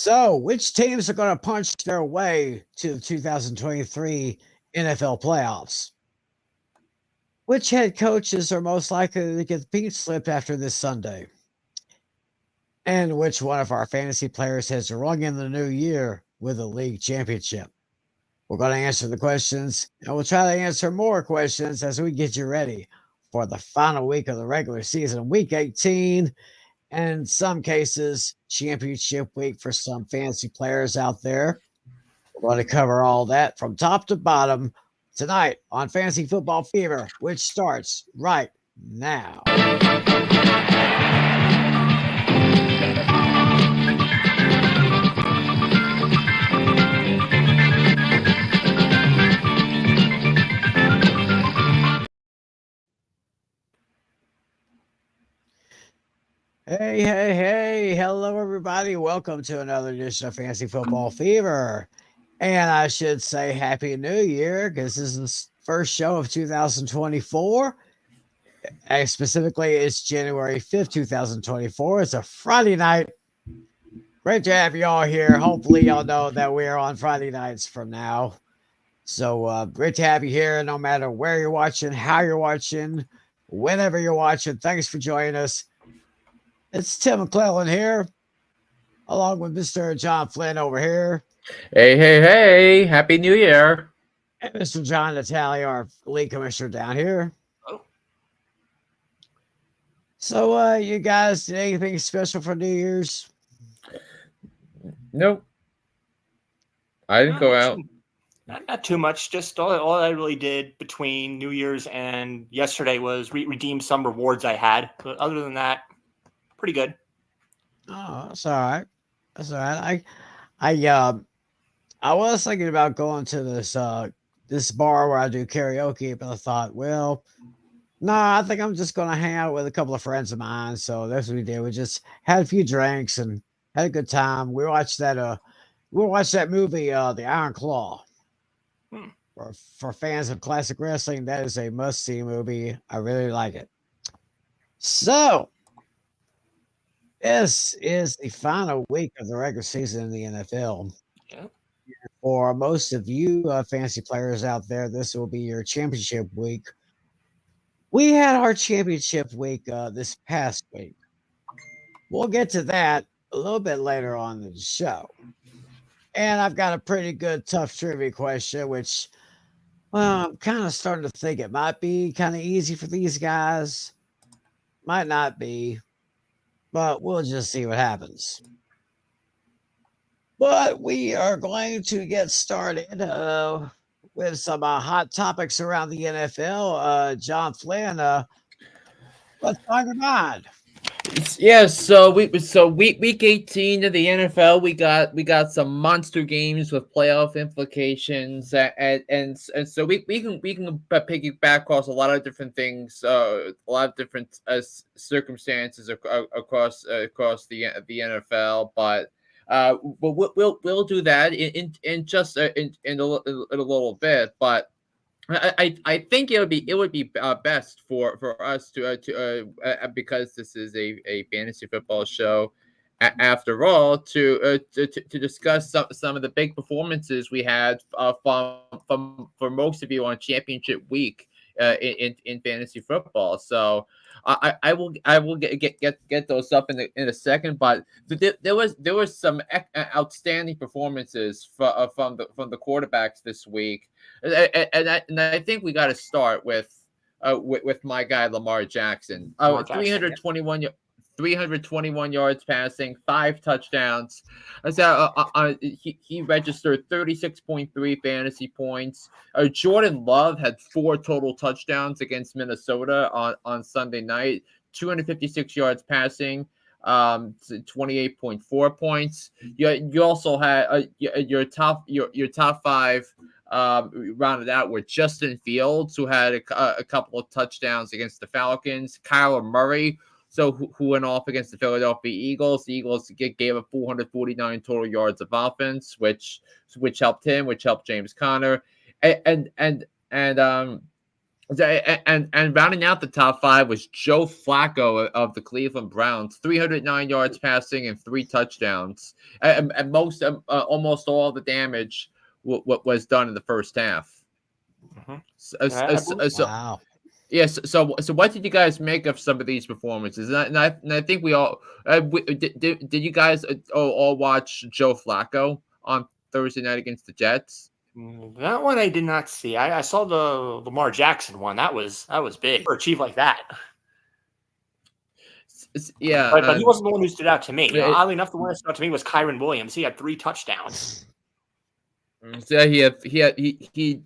So, which teams are going to punch their way to the 2023 NFL playoffs? Which head coaches are most likely to get the pink slip after this Sunday? And which one of our fantasy players has rung in the new year with a league championship? We're going to answer the questions, and we'll try to answer more questions as we get you ready for the final week of the regular season, week 18, and in some cases, championship week for some fantasy players out there. We're going to cover all that from top to bottom tonight on Fantasy Football Fever, which starts right now. Hey, hey, hey. Hello, everybody. Welcome to another edition of Fantasy Football Fever. And I should say Happy New Year because this is the first show of 2024. And specifically, it's January 5th, 2024. It's a Friday night. Great to have you all here. Hopefully, y'all know that we're on Friday nights from now. So great to have you here no matter where you're watching, how you're watching, whenever you're watching. Thanks for joining us. It's Tim McClellan here, along with Mr. John Flynn over here. Hey, hey, hey. Happy New Year. And Mr. John Natalia, our league commissioner down here. Oh. So you guys did anything special for New Year's? Nope. I didn't go out. Not too much. Just all I really did between New Year's and yesterday was redeem some rewards I had. But other than that, pretty good. Oh, that's all right. That's all right. I was thinking about going to this bar where I do karaoke, but I thought, well, no, I think I'm just gonna hang out with a couple of friends of mine. So that's what we did. We just had a few drinks and had a good time. We watched that movie, The Iron Claw. For fans of classic wrestling, that is a must-see movie. I really like it. So this is the final week of the regular season in the NFL. Yeah. For most of you fantasy players out there, this will be your championship week. We had our championship week this past week. We'll get to that a little bit later on in the show. And I've got a pretty good tough trivia question, which, well, I'm kind of starting to think it might be kind of easy for these guys. Might not be, but we'll just see what happens. But we are going to get started with some hot topics around the NFL. John Flynn, what's on your mind? Yeah, so week 18 of the NFL, we got some monster games with playoff implications, and so we can piggyback across a lot of different things, a lot of different circumstances across the NFL, but we'll do that in just in a little bit, but. I think it would be best for us because this is a fantasy football show after all to discuss some of the big performances we had from for most of you on championship week in fantasy football. So I will get those up in a second, but there was some outstanding performances from the quarterbacks this week. And I think we got to start with my guy Lamar Jackson. 321 yards passing, 5 touchdowns. He registered 36.3 fantasy points. Jordan Love had 4 total touchdowns against Minnesota on Sunday night. 256 yards passing. 28.4 points. You also had your top 5 rounded out with Justin Fields, who had a couple of touchdowns against the Falcons. Kyler Murray, who went off against the Philadelphia Eagles. The Eagles gave up 449 total yards of offense, which helped him, which helped James Conner, and And rounding out the top 5 was Joe Flacco of the Cleveland Browns, 309 yards passing and 3 touchdowns, and almost all the damage was done in the first half. Mhm. Wow. Yes. So what did you guys make of some of these performances? And I think we all did you guys all watch Joe Flacco on Thursday night against the Jets? That one I did not see. I saw the Lamar Jackson one. That was big for achieve like that. Yeah, But he wasn't the one who stood out to me. Oddly enough, the one that stood out to me was Kyron Williams. He had 3 touchdowns. So he indeed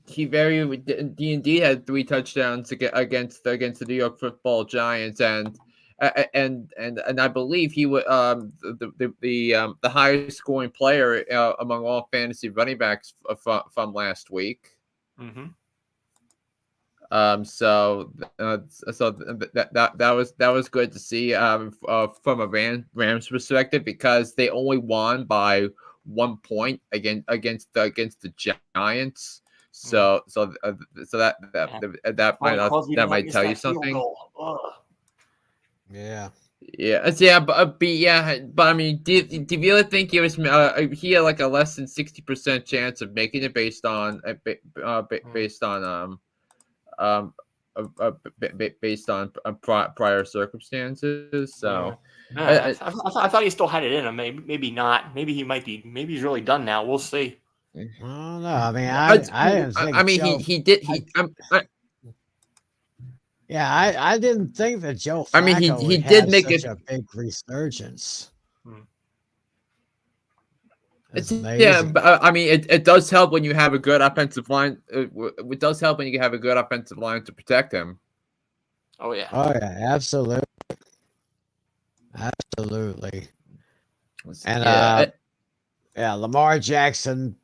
had 3 touchdowns against the New York Football Giants, and I believe he was the highest scoring player among all fantasy running backs from last week. Mm-hmm. So that was good to see from a Rams perspective, because they only won by 1 point against the Giants. So that might tell you something. Yeah. Yeah, but I mean, do you really think he had like a less than 60% chance of making it based on prior circumstances? So I thought he still had it in him. Maybe not. Maybe he might be. Maybe he's really done now. We'll see. I don't know. I mean, I didn't think. I mean, Joe, he did. I didn't think that Joe Flacco I mean, he would did have make such it. a big resurgence. That's Yeah, amazing. but I mean, it does help when you have a good offensive line. It does help when you have a good offensive line to protect him. Oh yeah. Oh yeah, absolutely, absolutely. And Lamar Jackson,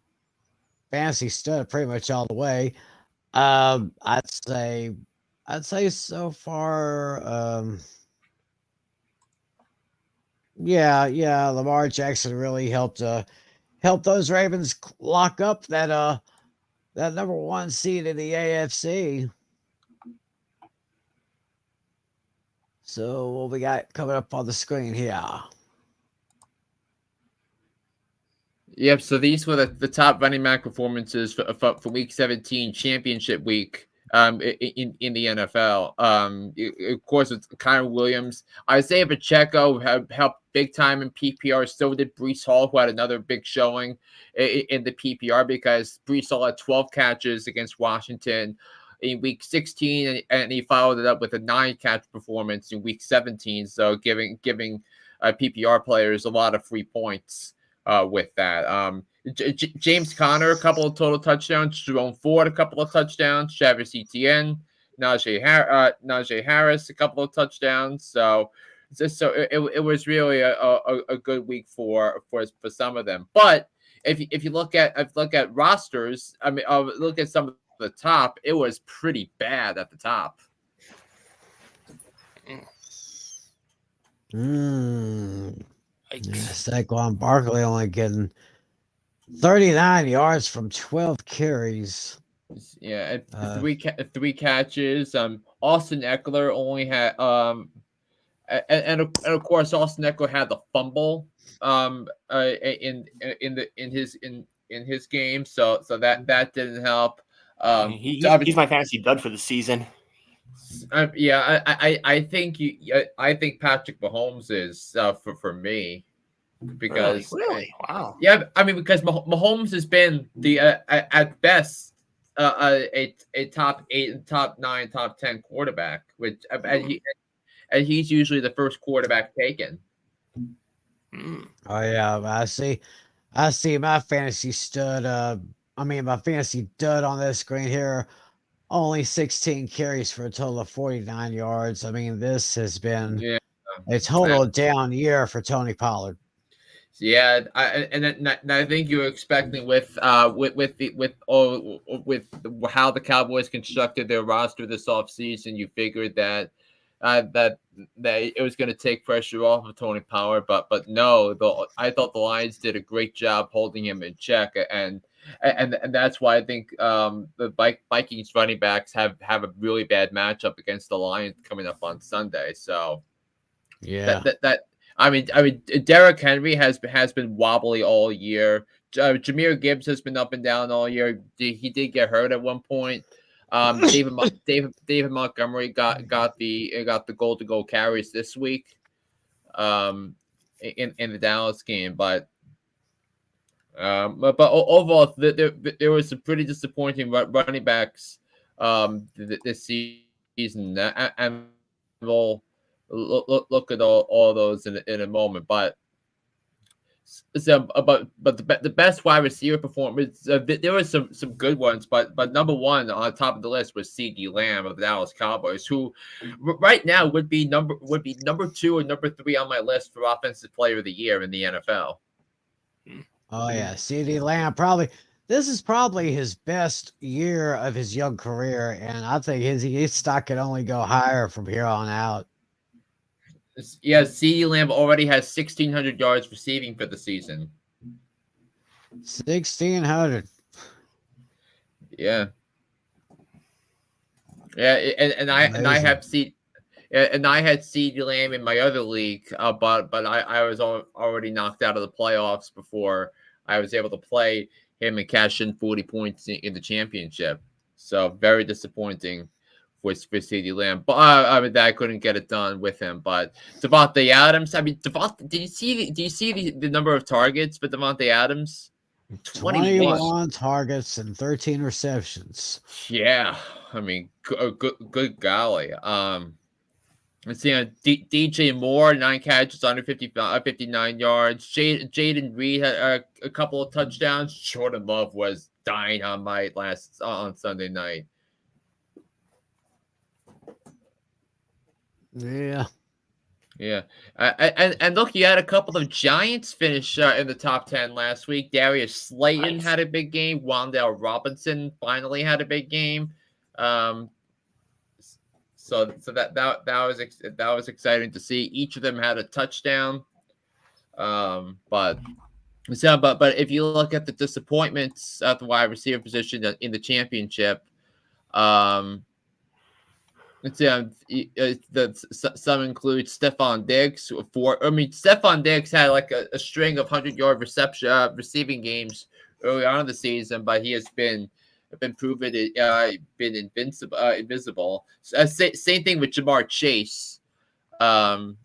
fantasy stud pretty much all the way. I'd say so far. Yeah, Lamar Jackson really helped those Ravens lock up that number 1 seed in the AFC. So what we got coming up on the screen here? Yep. So these were the top running back performances for Week 17, Championship Week. In the NFL, of course, it's Kyron Williams, Isaiah Pacheco have helped big time in PPR. So did Breece Hall, who had another big showing in the PPR, because Breece Hall had 12 catches against Washington in Week 16, and he followed it up with a 9-catch performance in Week 17. So giving PPR players a lot of free points with that. James Conner, a couple of total touchdowns. Jerome Ford, a couple of touchdowns. Travis Etienne, Najee Harris, a couple of touchdowns. So it was really a good week for some of them. But if you look at rosters, I mean, look at some of the top, it was pretty bad at the top. Saquon Barkley only getting 39 yards from 12 carries. Yeah, three catches. Austin Eckler only had and of course Austin Eckler had the fumble in his game, so that didn't help. He's my fantasy dud for the season. I think Patrick Mahomes is for me, because really? Wow. Yeah, I mean, because Mahomes has been the at best a top 8, top 9, top 10 quarterback, which and he's usually the first quarterback taken. Oh yeah, I see my fantasy stud. My fantasy dud on this screen here. Only 16 carries for a total of 49 yards. I mean, this has been a total down year for Tony Pollard. Yeah, I think you were expecting with how the Cowboys constructed their roster this offseason, you figured that that it was going to take pressure off of Tony Pollard, but no, I thought the Lions did a great job holding him in check, and and that's why I think the Vikings running backs have a really bad matchup against the Lions coming up on Sunday. So Yeah. that I mean, Derrick Henry has been wobbly all year. Jahmyr Gibbs has been up and down all year. He did get hurt at one point. David Montgomery got the goal to go carries this week, in the Dallas game, but overall, there was some pretty disappointing running backs this season, and we'll look at all those in a moment. But the best wide receiver performance, there were some good ones, but number one on top of the list was CeeDee Lamb of the Dallas Cowboys, who right now would be number 2 or number 3 on my list for offensive player of the year in the NFL. Oh yeah, CeeDee Lamb this is probably his best year of his young career, and I think his stock can only go higher from here on out. Yeah, CeeDee Lamb already has 1,600 yards receiving for the season. 1,600. Yeah. Yeah, and I had CeeDee Lamb in my other league, but I was already knocked out of the playoffs before I was able to play him and cash in 40 points in the championship. So very disappointing for CeeDee Lamb. But I mean, I couldn't get it done with him. But Davante Adams, I mean, did you see the number of targets for Davante Adams? 21 targets and 13 receptions. Yeah, I mean, good golly. Let's see, DJ Moore, 9 catches, 59 yards. Jaden Reed had a couple of touchdowns. Jordan Love was dynamite on Sunday night. Yeah. Yeah. And look, you had a couple of Giants finish in the top 10 last week. Darius Slayton had a big game. Wan'Dale Robinson finally had a big game. So that was exciting to see. Each of them had a touchdown. But if you look at the disappointments at the wide receiver position in the championship, let's see, some include Stephon Diggs. Stephon Diggs had like a string of 100-yard receiving games early on in the season, but he has been proven been invisible. Same thing with Jamar Chase. I mean,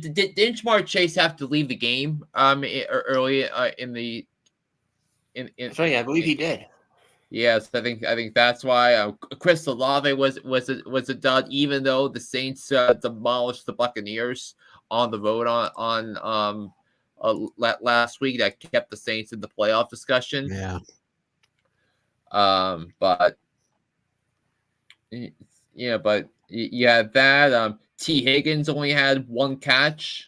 didn't Jamar Chase have to leave the game early in the So yeah, I believe he did. Yes, I think that's why Chris Olave was a dud, even though the Saints demolished the Buccaneers on the road on last week. That kept the Saints in the playoff discussion. Yeah. But yeah, but you had that. T. Higgins only had 1 catch.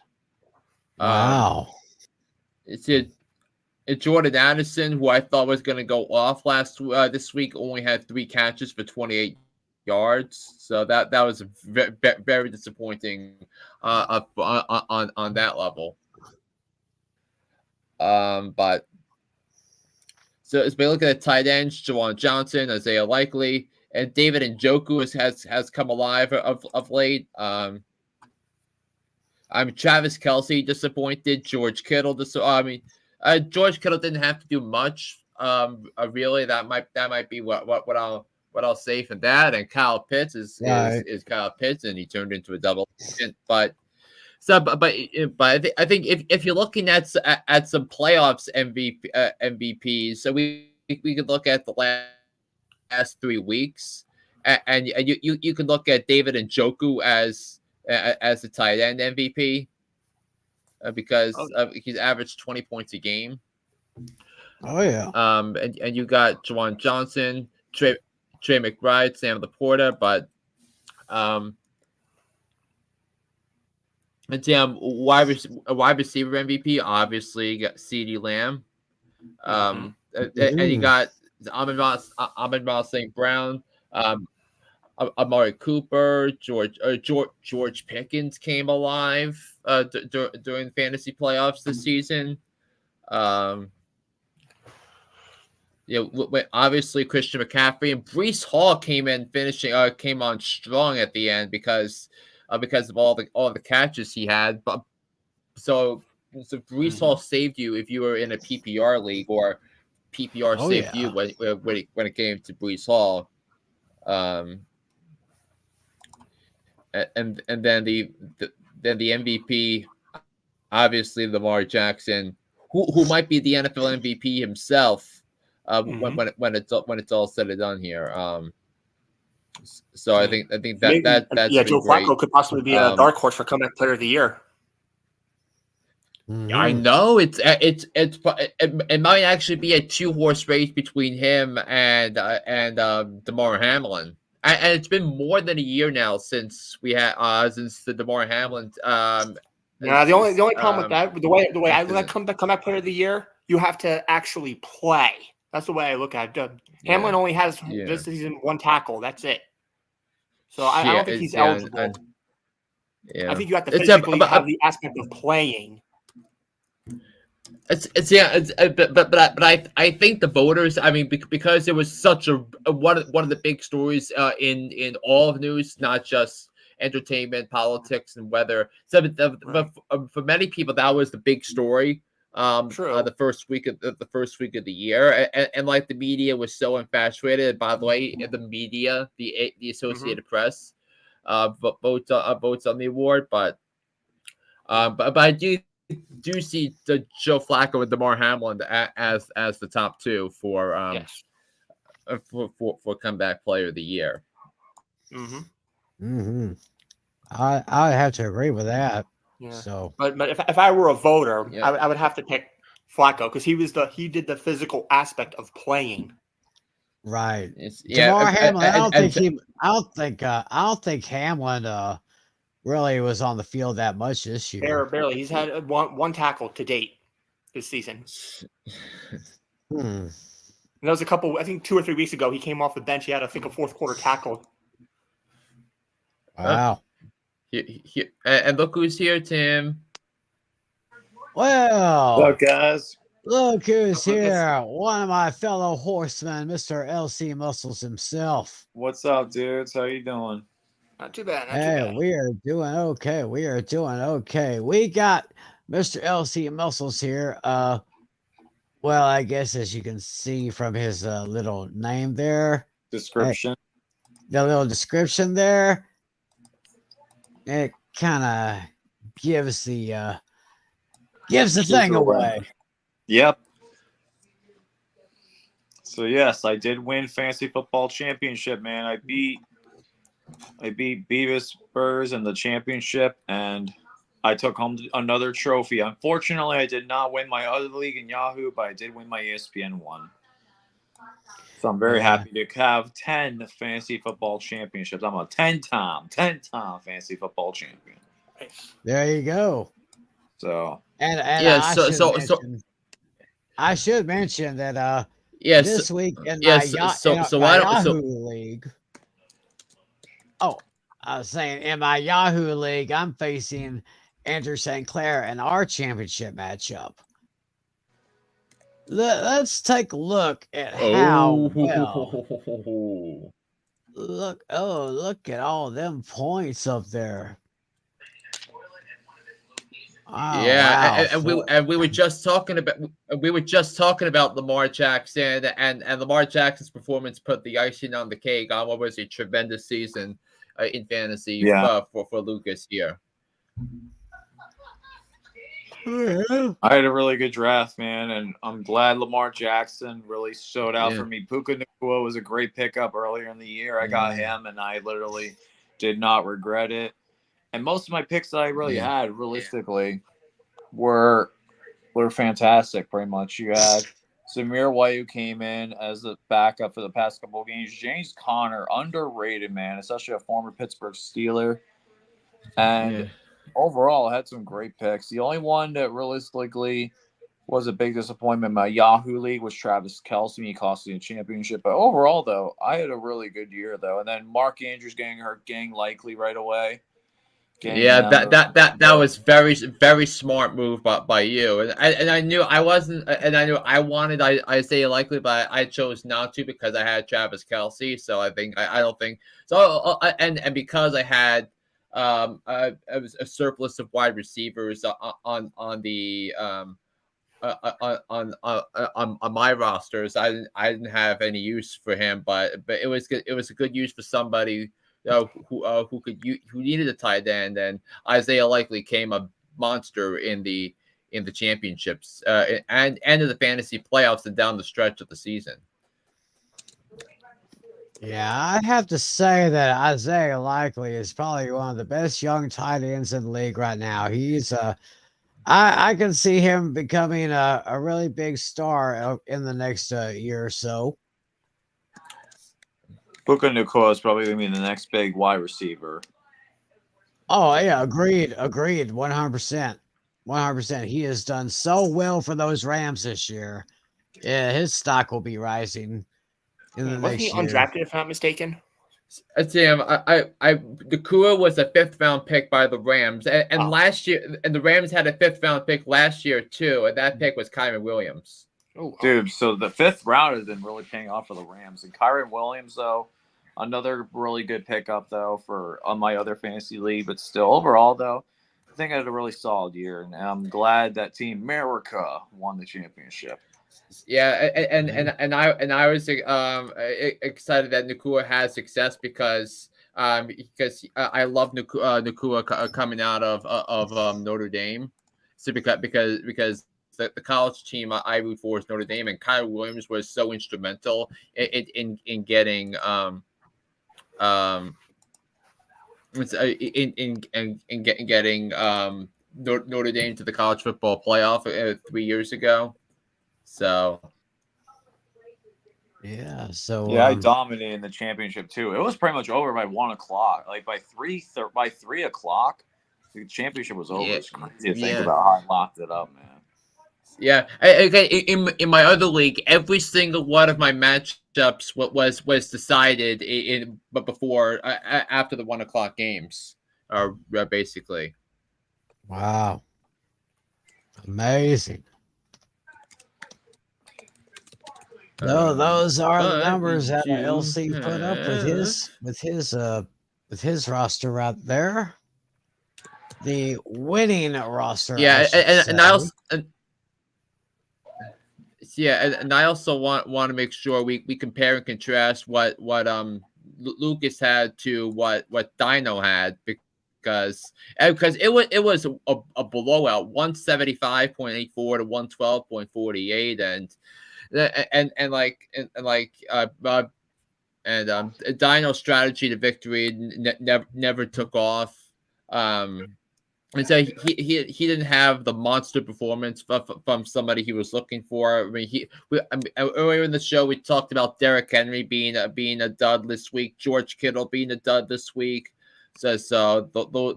Wow. Jordan Addison, who I thought was going to go off this week, only had 3 catches for 28 yards. So that was very, very disappointing on that level. But so as we look at the tight ends, Jawan Johnson, Isaiah Likely, and David Njoku has come alive of late. Travis Kelce disappointed. George Kittle George Kittle didn't have to do much. Really, that might be what I'll say for that. And Kyle Pitts is Kyle Pitts, and he turned into a double. But I think if you're looking at some playoffs MVPs, so we could look at the last 3 weeks, and you can look at David Njoku as the tight end MVP. Because he's averaged 20 points a game. Oh yeah. And you got Jawan Johnson, Trey McBride, Sam Laporta, but wide receiver MVP obviously you got CeeDee Lamb, and you got Amon-Ra St. Brown, Amari Cooper, George Pickens came alive during the fantasy playoffs this season. obviously Christian McCaffrey and Breece Hall came on strong at the end because of all the catches he had. But so Breece Hall saved you if you were in a PPR league, or PPR Oh, saved yeah. you when it came to Breece Hall. And then the MVP, obviously Lamar Jackson, who might be the NFL MVP himself, when it's all said and done here. So I think that's been Joe great. Flacco could possibly be a dark horse for comeback player of the year. I know it might actually be a 2-horse race between him and DeMar Hamlin. And it's been more than a year now since the DeMar Hamlin. Yeah, the only problem with that, the way I look at comeback player of the year, you have to actually play. That's the way I look at it. Hamlin only has this season 1 tackle. That's it. So I don't think he's eligible. I think you have to physically have the aspect of playing. But I think the voters. I mean, because it was such one of the big stories in all of news, not just entertainment, politics, and weather. So, for many people, that was the big story. The first week of the year, and like the media was so infatuated. By the way, the media, the Associated Press, votes on the award, but I do see the Joe Flacco and DeMar Hamlin as the top 2 for comeback player of the year. I have to agree with that. Yeah. So, but if I were a voter, I would have to pick Flacco because he did the physical aspect of playing. Right. DeMar Hamlin. I don't think Hamlin really was on the field that much this year. Barely. He's had one tackle to date this season. And that was I think 2 or 3 weeks ago. He came off the bench. He had, I think, a 4th quarter tackle. Wow. And look who's here, Tim. Well, what's up, guys? Look who's here. One of my fellow horsemen, Mr. LC Muscles himself. What's up, dudes? How you doing? Not too bad. We are doing okay. We got Mr. LC Muscles here. Well, I guess as you can see from his little name there. Description. The little description there. It kind of gives the thing away. Yep. So yes, I did win fantasy football championship, man. I beat Beavis Spurs in the championship, and I took home another trophy. Unfortunately, I did not win my other league in Yahoo, but I did win my ESPN one. So I'm very happy to have 10 fantasy football championships. I'm a 10-time fantasy football champion. There you go. So I should mention that this week in my Yahoo league. Oh, I was saying in my Yahoo league, I'm facing Andrew St. Clair in our championship matchup. Let's take a look at how well. Look at all them points up there. Oh, yeah, wow. and we were just talking about Lamar Jackson, and Lamar Jackson's performance put the icing on the cake on what was a tremendous season in fantasy for Lucas here. I had a really good draft, man, and I'm glad Lamar Jackson really showed out for me. Puka Nacua was a great pickup earlier in the year. I got him, and I literally did not regret it. And most of my picks that I really had, realistically, were fantastic, pretty much. You had Zamir White, who came in as the backup for the past couple of games. James Conner, underrated, man, especially a former Pittsburgh Steeler. And overall, I had some great picks. The only one that realistically was a big disappointment in my Yahoo league was Travis Kelce. He cost me a championship. But overall, though, I had a really good year, though. And then Mark Andrews getting hurt, getting likely right away. That was very smart move by you, and I knew I wasn't, and I knew I wanted Isaiah Likely, but I chose not to because I had Travis Kelce. So I don't think so. And because I had a surplus of wide receivers on the on my rosters, I didn't have any use for him, but it was good. It was a good use for somebody who needed a tight end, and Isaiah Likely came a monster in the championships and in the fantasy playoffs and down the stretch of the season. Yeah, I'd have to say that Isaiah Likely is probably one of the best young tight ends in the league right now. He's I can see him becoming a really big star in the next year or so. Puka Nacua is probably going to be the next big wide receiver. Oh, yeah, agreed, 100%. 100%. He has done so well for those Rams this year. Yeah, his stock will be rising in the next year. Wasn't he undrafted, if I'm not mistaken? Sam, Nacua was a 5th round pick by the Rams, and last year, and the Rams had a 5th round pick last year too, and that pick was Kyren Williams. Oh, dude, so the 5th round has been really paying off for the Rams, and Kyren Williams, though, another really good pickup though on my other fantasy league, but still overall though, I think I had a really solid year, and I'm glad that Team America won the championship. Yeah, and I was excited that Nacua has success because I love Nacua coming out of Notre Dame. So because the college team I root for is Notre Dame, and Kyren Williams was so instrumental in getting getting Notre Dame to the college football playoff 3 years ago. So yeah, I dominated the championship too. It was pretty much over by 1 o'clock. Like by 3 o'clock, the championship was over. It's crazy to think about how I locked it up, man. Yeah, in my other league, every single one of my matchups was decided after the 1 o'clock games, basically. Wow, amazing. No, those are the numbers that LC put up with his roster right there. The winning roster. Yeah, and I also want to make sure we compare and contrast what Lucas had to what Dino had, because it was a blowout, 175.84 to 112.48, and Dino's strategy to victory never took off. And so he didn't have the monster performance from somebody he was looking for. I mean, earlier in the show we talked about Derrick Henry being a dud this week, George Kittle being a dud this week. So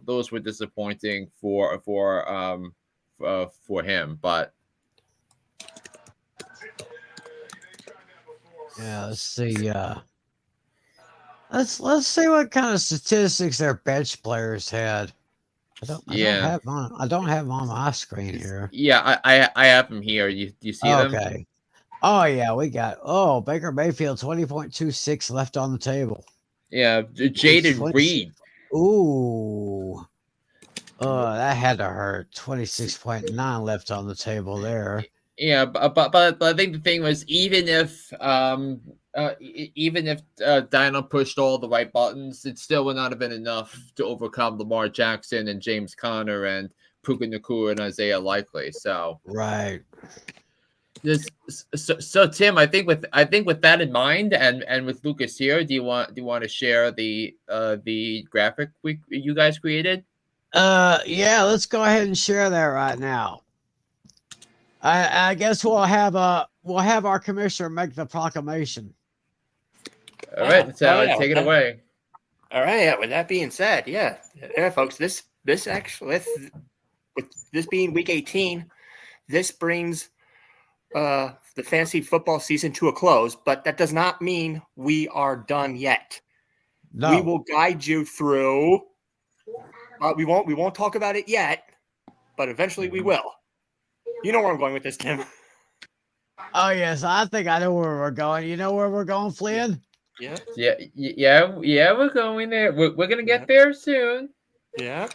those were disappointing for him, but. Yeah, let's see. Let's see what kind of statistics their bench players had. I don't have them on my screen here. Yeah, I have them here. You see them? Okay. Oh yeah, we got Baker Mayfield 20.26 left on the table. Yeah, Jaden Reed. Ooh. That had to hurt. 26.9 left on the table there. Yeah, but I think the thing was, even if Dino pushed all the right buttons, it still would not have been enough to overcome Lamar Jackson and James Conner and Puka Nacua and Isaiah Likely. So right. So Tim, I think with that in mind, and with Lucas here, do you want to share the graphic you guys created? Yeah, let's go ahead and share that right now. I guess we'll have our commissioner make the proclamation. All right, so take it away. All right. Yeah, with that being said, folks, this actually, with this being week 18, this brings the fantasy football season to a close. But that does not mean we are done yet. No. We will guide you through We won't talk about it yet, but eventually we will. You know where I'm going with this, Tim. Oh yes, I think I know where we're going. You know where we're going, Flynn? Yeah. We're going there. We're gonna get there soon. Yeah.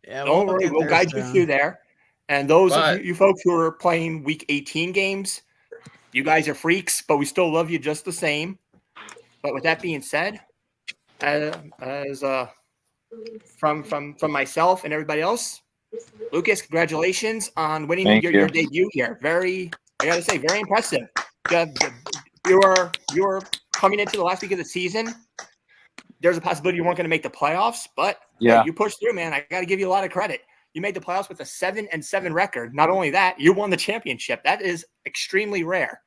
Yeah, Don't worry, we'll guide you through there. And those of you folks who are playing Week 18 games, you guys are freaks, but we still love you just the same. But with that being said, from myself and everybody else, Lucas, congratulations on winning your debut here. I gotta say, very impressive. You were coming into the last week of the season. There's a possibility you weren't going to make the playoffs, but you pushed through, man. I got to give you a lot of credit. You made the playoffs with a 7-7 record. Not only that, you won the championship. That is extremely rare.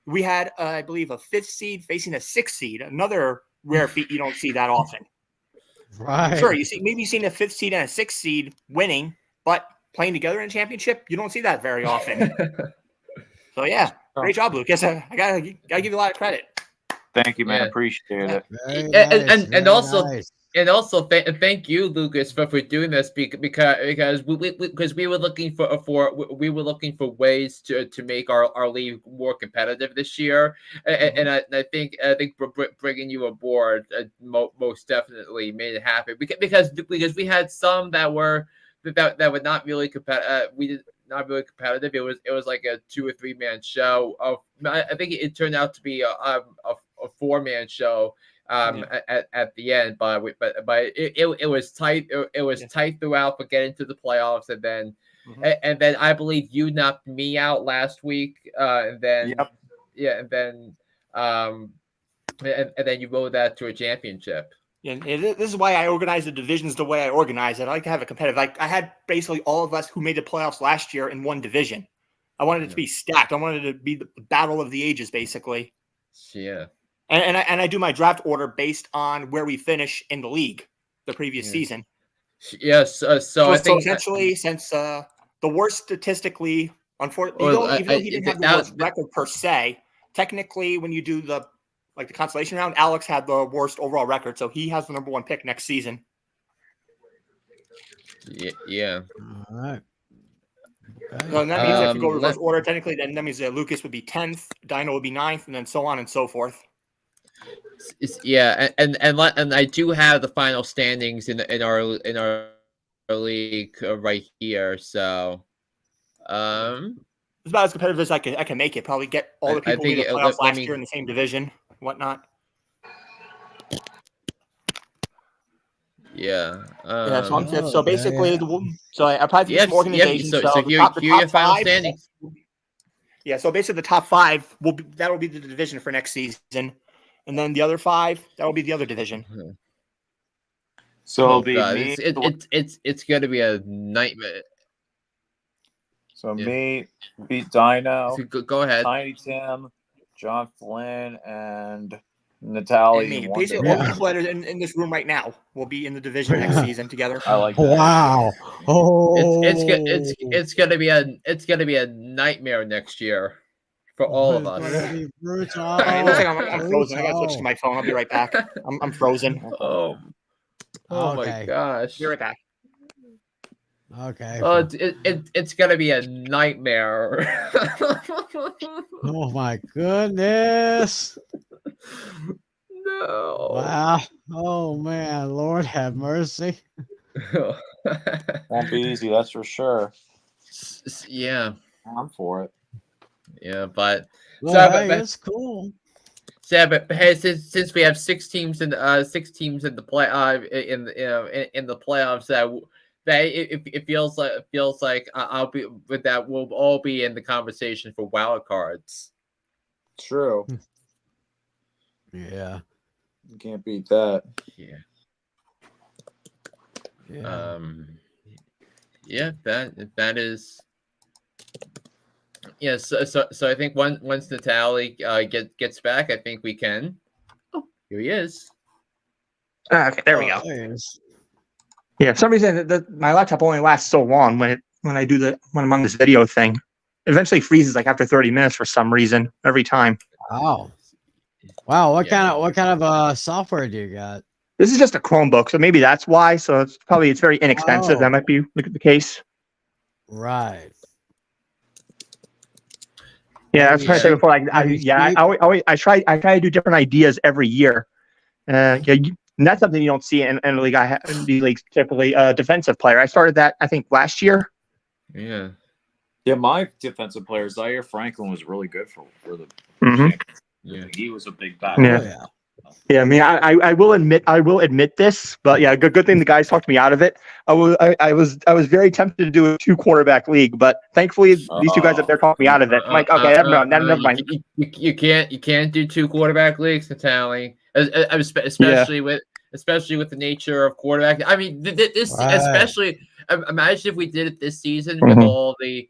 We had, I believe, a 5th seed facing a 6th seed. Another rare feat you don't see that often. Right. Sure, maybe you've seen a 5th seed and a 6th seed winning, but playing together in a championship, you don't see that very often. So yeah, great job, Lucas. I gotta give you a lot of credit. Thank you, man. Appreciate it. And also thank you, Lucas, for doing this because we were looking for ways to make our league more competitive this year, and I think bringing you aboard most definitely made it happen because we had some that were not really competitive. Not really competitive. It was like a 2 or 3 man show. I think it turned out to be a 4-man show at the end, but it was tight. It was tight throughout, but getting to the playoffs, and then I believe you knocked me out last week, and then and then you rode that to a championship. Yeah, this is why I organize the divisions the way I organize it. I like to have a competitive. Like I had basically all of us who made the playoffs last year in one division. I wanted it to be stacked. I wanted it to be the battle of the ages, basically. Yeah. And I do my draft order based on where we finish in the league the previous season. Yes. So I think essentially, since the worst statistically, unfortunately, even though he didn't have the worst record per se, technically, when you do the consolation round, Alex had the worst overall record, so he has the number 1 pick next season. Yeah. All right. Okay. So that means if you go reverse order, technically, then that means that Lucas would be 10th, Dino would be 9th, and then so on and so forth. Yeah, and I do have the final standings in our league right here. So, it's about as competitive as I can make it. Probably get all the people who made the playoffs last year in the same division, whatnot. Yeah. So I'm 5th. So basically, I applied for some organization. So the top 5 standings. Yeah. So basically, the top 5 will be the division for next season, and then the other 5 that will be the other division. So it'll be me. It's gonna be a nightmare. So me, beat Dino. So go ahead. Tiny Tim, John Flynn, and Natalie. And me. Basically, all the people that are in this room right now will be in the division next season together. I like that. Wow. It's gonna be a nightmare next year for all of us. It looks like I'm frozen. I gotta switch to my phone. I'll be right back. I'm frozen. Oh my gosh. Be right back. Okay. Oh, it's gonna be a nightmare. Oh my goodness. No. Wow. Oh man, Lord have mercy. Won't be easy, that's for sure. Yeah. I'm for it. Yeah, but that's cool. Yeah, but hey, since we have 6 teams in the in the playoffs, that it feels like I'll be with that. We'll all be in the conversation for wild cards. True. Yeah. You can't beat that. Yeah. Yeah. Yeah. That is. Yeah. So I think once Natalie gets back, I think we can. Oh, here he is. Okay, there we go. Nice. Yeah, for some reason my laptop only lasts so long when I'm on this video thing. It eventually freezes like after 30 minutes for some reason every time. Wow. Wow. What kind of software do you got? This is just a Chromebook, so maybe that's why. So it's very inexpensive. That might be the case. Right. Yeah, I was trying to say before. Like, I try to do different ideas every year. And that's something you don't see in the league. In these leagues typically a defensive player. I started that I think last year. Yeah. Yeah, my defensive player Zaire Franklin was really good for the. Yeah, he was a big back. Yeah. Yeah, I mean, I will admit this, but yeah, good thing the guys talked me out of it. I was very tempted to do a 2-quarterback league, but thankfully these 2 guys up there talked me out of it. I'm like, okay, never mind. You can't do 2-quarterback leagues, Natalie, especially with the nature of quarterback. I mean, this especially. Imagine if we did it this season with all the.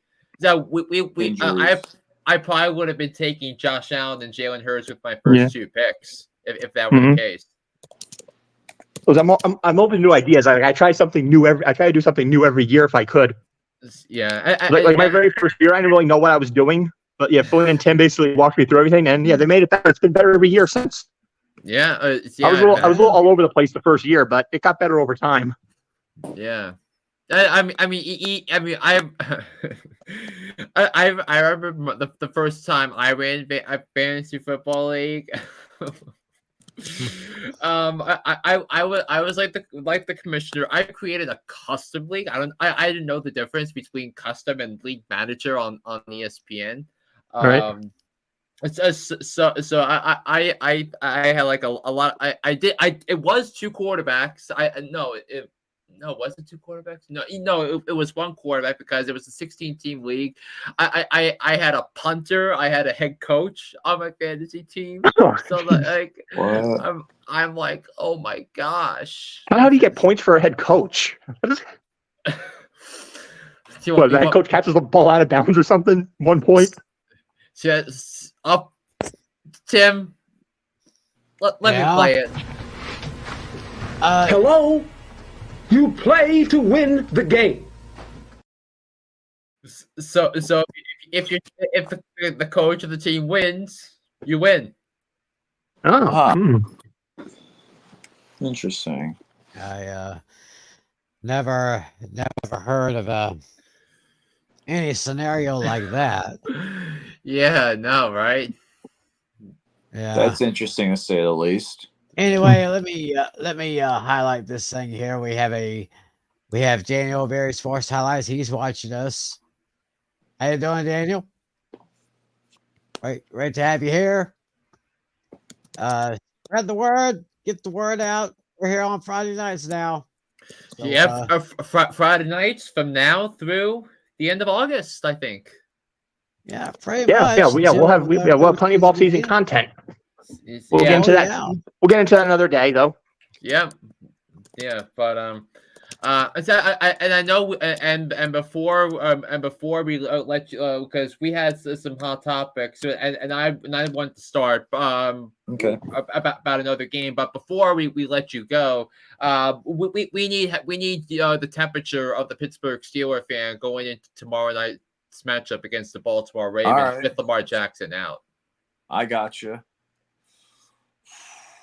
I probably would have been taking Josh Allen and Jalen Hurts with my first 2 picks if that were the case. Because I'm open to new ideas. I try something new I try to do something new every year if I could. Yeah, like my very first year, I didn't really know what I was doing, but yeah, Flynn and Tim basically walked me through everything, and yeah, they made it better. It's been better every year since. Yeah, I was a little all over the place the first year, but it got better over time. Yeah. I remember the first time I ran a fantasy football league. I was like the commissioner. I created a custom league. I didn't know the difference between custom and league manager on ESPN. Right. So I had like a lot. It was 2 quarterbacks. Was it 2 quarterbacks? No, it was 1 quarterback because it was a 16-team league. I had a punter, I had a head coach on my fantasy team. So like, I'm like, oh my gosh! How do you get points for a head coach? The head coach catches the ball out of bounds or something? 1 point. Yes, up, Tim. Let me play it. Hello. You play to win the game. So if the coach of the team wins, you win. Interesting. I never heard of any scenario like that. Yeah, no, right? Yeah, that's interesting to say the least. Anyway, let me highlight this thing here. We have Daniel Berry Sports Highlights. He's watching us. How you doing, Daniel? Great to have you here. Spread the word. Get the word out. We're here on Friday nights now. So, Friday nights from now through the end of August, I think. Yeah, pretty much. We'll have plenty of off-season content. We'll get into that. Yeah. We'll get into that another day, though. Yeah, but I know, and before we let you, because we had some hot topics, and I want to start okay about another game, but before we let you go, we need the temperature of the Pittsburgh Steelers fan going into tomorrow night's matchup against the Baltimore Ravens with Lamar Jackson out. I gotcha.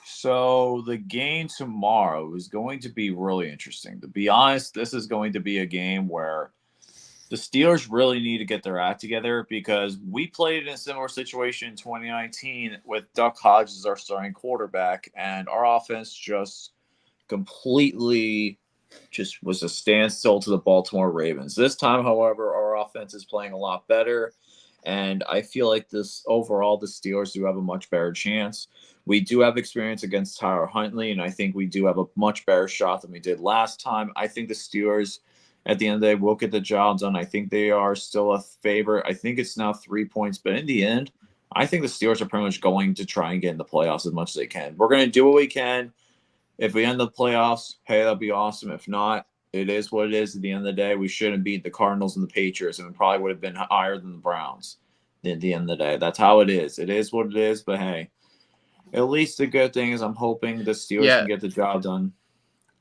So the game tomorrow is going to be really interesting. To be honest, this is going to be a game where the Steelers really need to get their act together because we played in a similar situation in 2019 with Duck Hodges as our starting quarterback, and our offense just completely was a standstill to the Baltimore Ravens. This time, however, our offense is playing a lot better, and I feel like this overall, the Steelers do have a much better chance. We do have experience against Tyler Huntley, and I think we do have a much better shot than we did last time. I think the Steelers, at the end of the day, will get the job done. I think they are still a favorite. I think it's now 3 points, but in the end, I think the Steelers are pretty much going to try and get in the playoffs as much as they can. We're going to do what we can. If we end the playoffs, hey, that'll be awesome. If not, it is what it is. At the end of the day, we shouldn't beat the Cardinals and the Patriots, and we probably would have been higher than the Browns at the end of the day. That's how it is. It is what it is, but hey. At least the good thing is I'm hoping the Steelers can get the job done.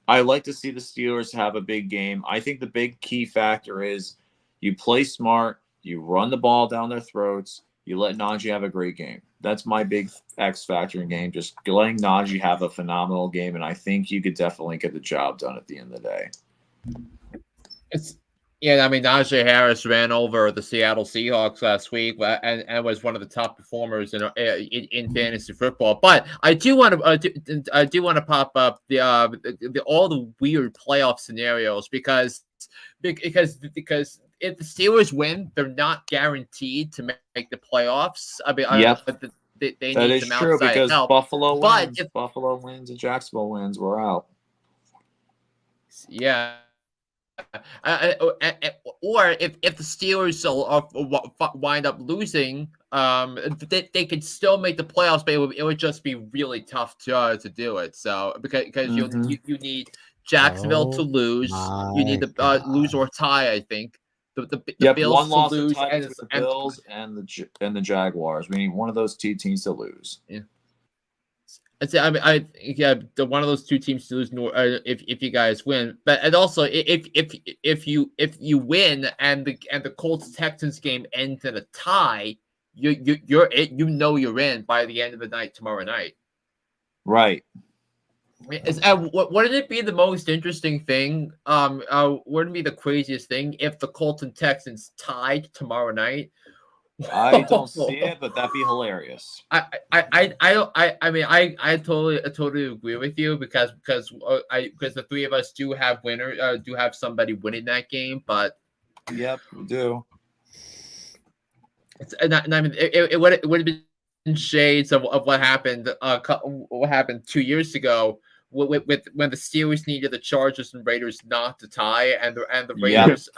I like to see the Steelers have a big game. I think the big key factor is you play smart, you run the ball down their throats, You let Najee have a great game. That's my big X factor in game. Just letting Najee have a phenomenal game, and I think you could definitely get the job done at the end of the day. Najee Harris ran over the Seattle Seahawks last week and was one of the top performers in fantasy football. But I do want to pop up the all the weird playoff scenarios because if the Steelers win, they're not guaranteed to make the playoffs. I mean, they that need is some true outside because help. Buffalo But wins. Buffalo wins and Jacksonville wins. We're out. Yeah. Or if the Steelers wind up losing, they could still make the playoffs, but it would just be really tough to do it. So because you need Jacksonville to lose, you need to lose or tie. I think the Bills one to loss lose and the Bills and the Jaguars. We need one of those two teams to lose. Yeah. One of those two teams to lose. If you guys win, and also if you win and the Colts Texans game ends in a tie, you're in by the end of the night tomorrow night. Right. Wouldn't it be the most interesting thing? Wouldn't it be the craziest thing if the Colts and Texans tied tomorrow night? I don't see it, but that'd be hilarious. I totally agree with you because the three of us do have somebody winning that game, but yep, we do. It would have been shades of what happened 2 years ago when the Steelers needed the Chargers and Raiders not to tie, and the Raiders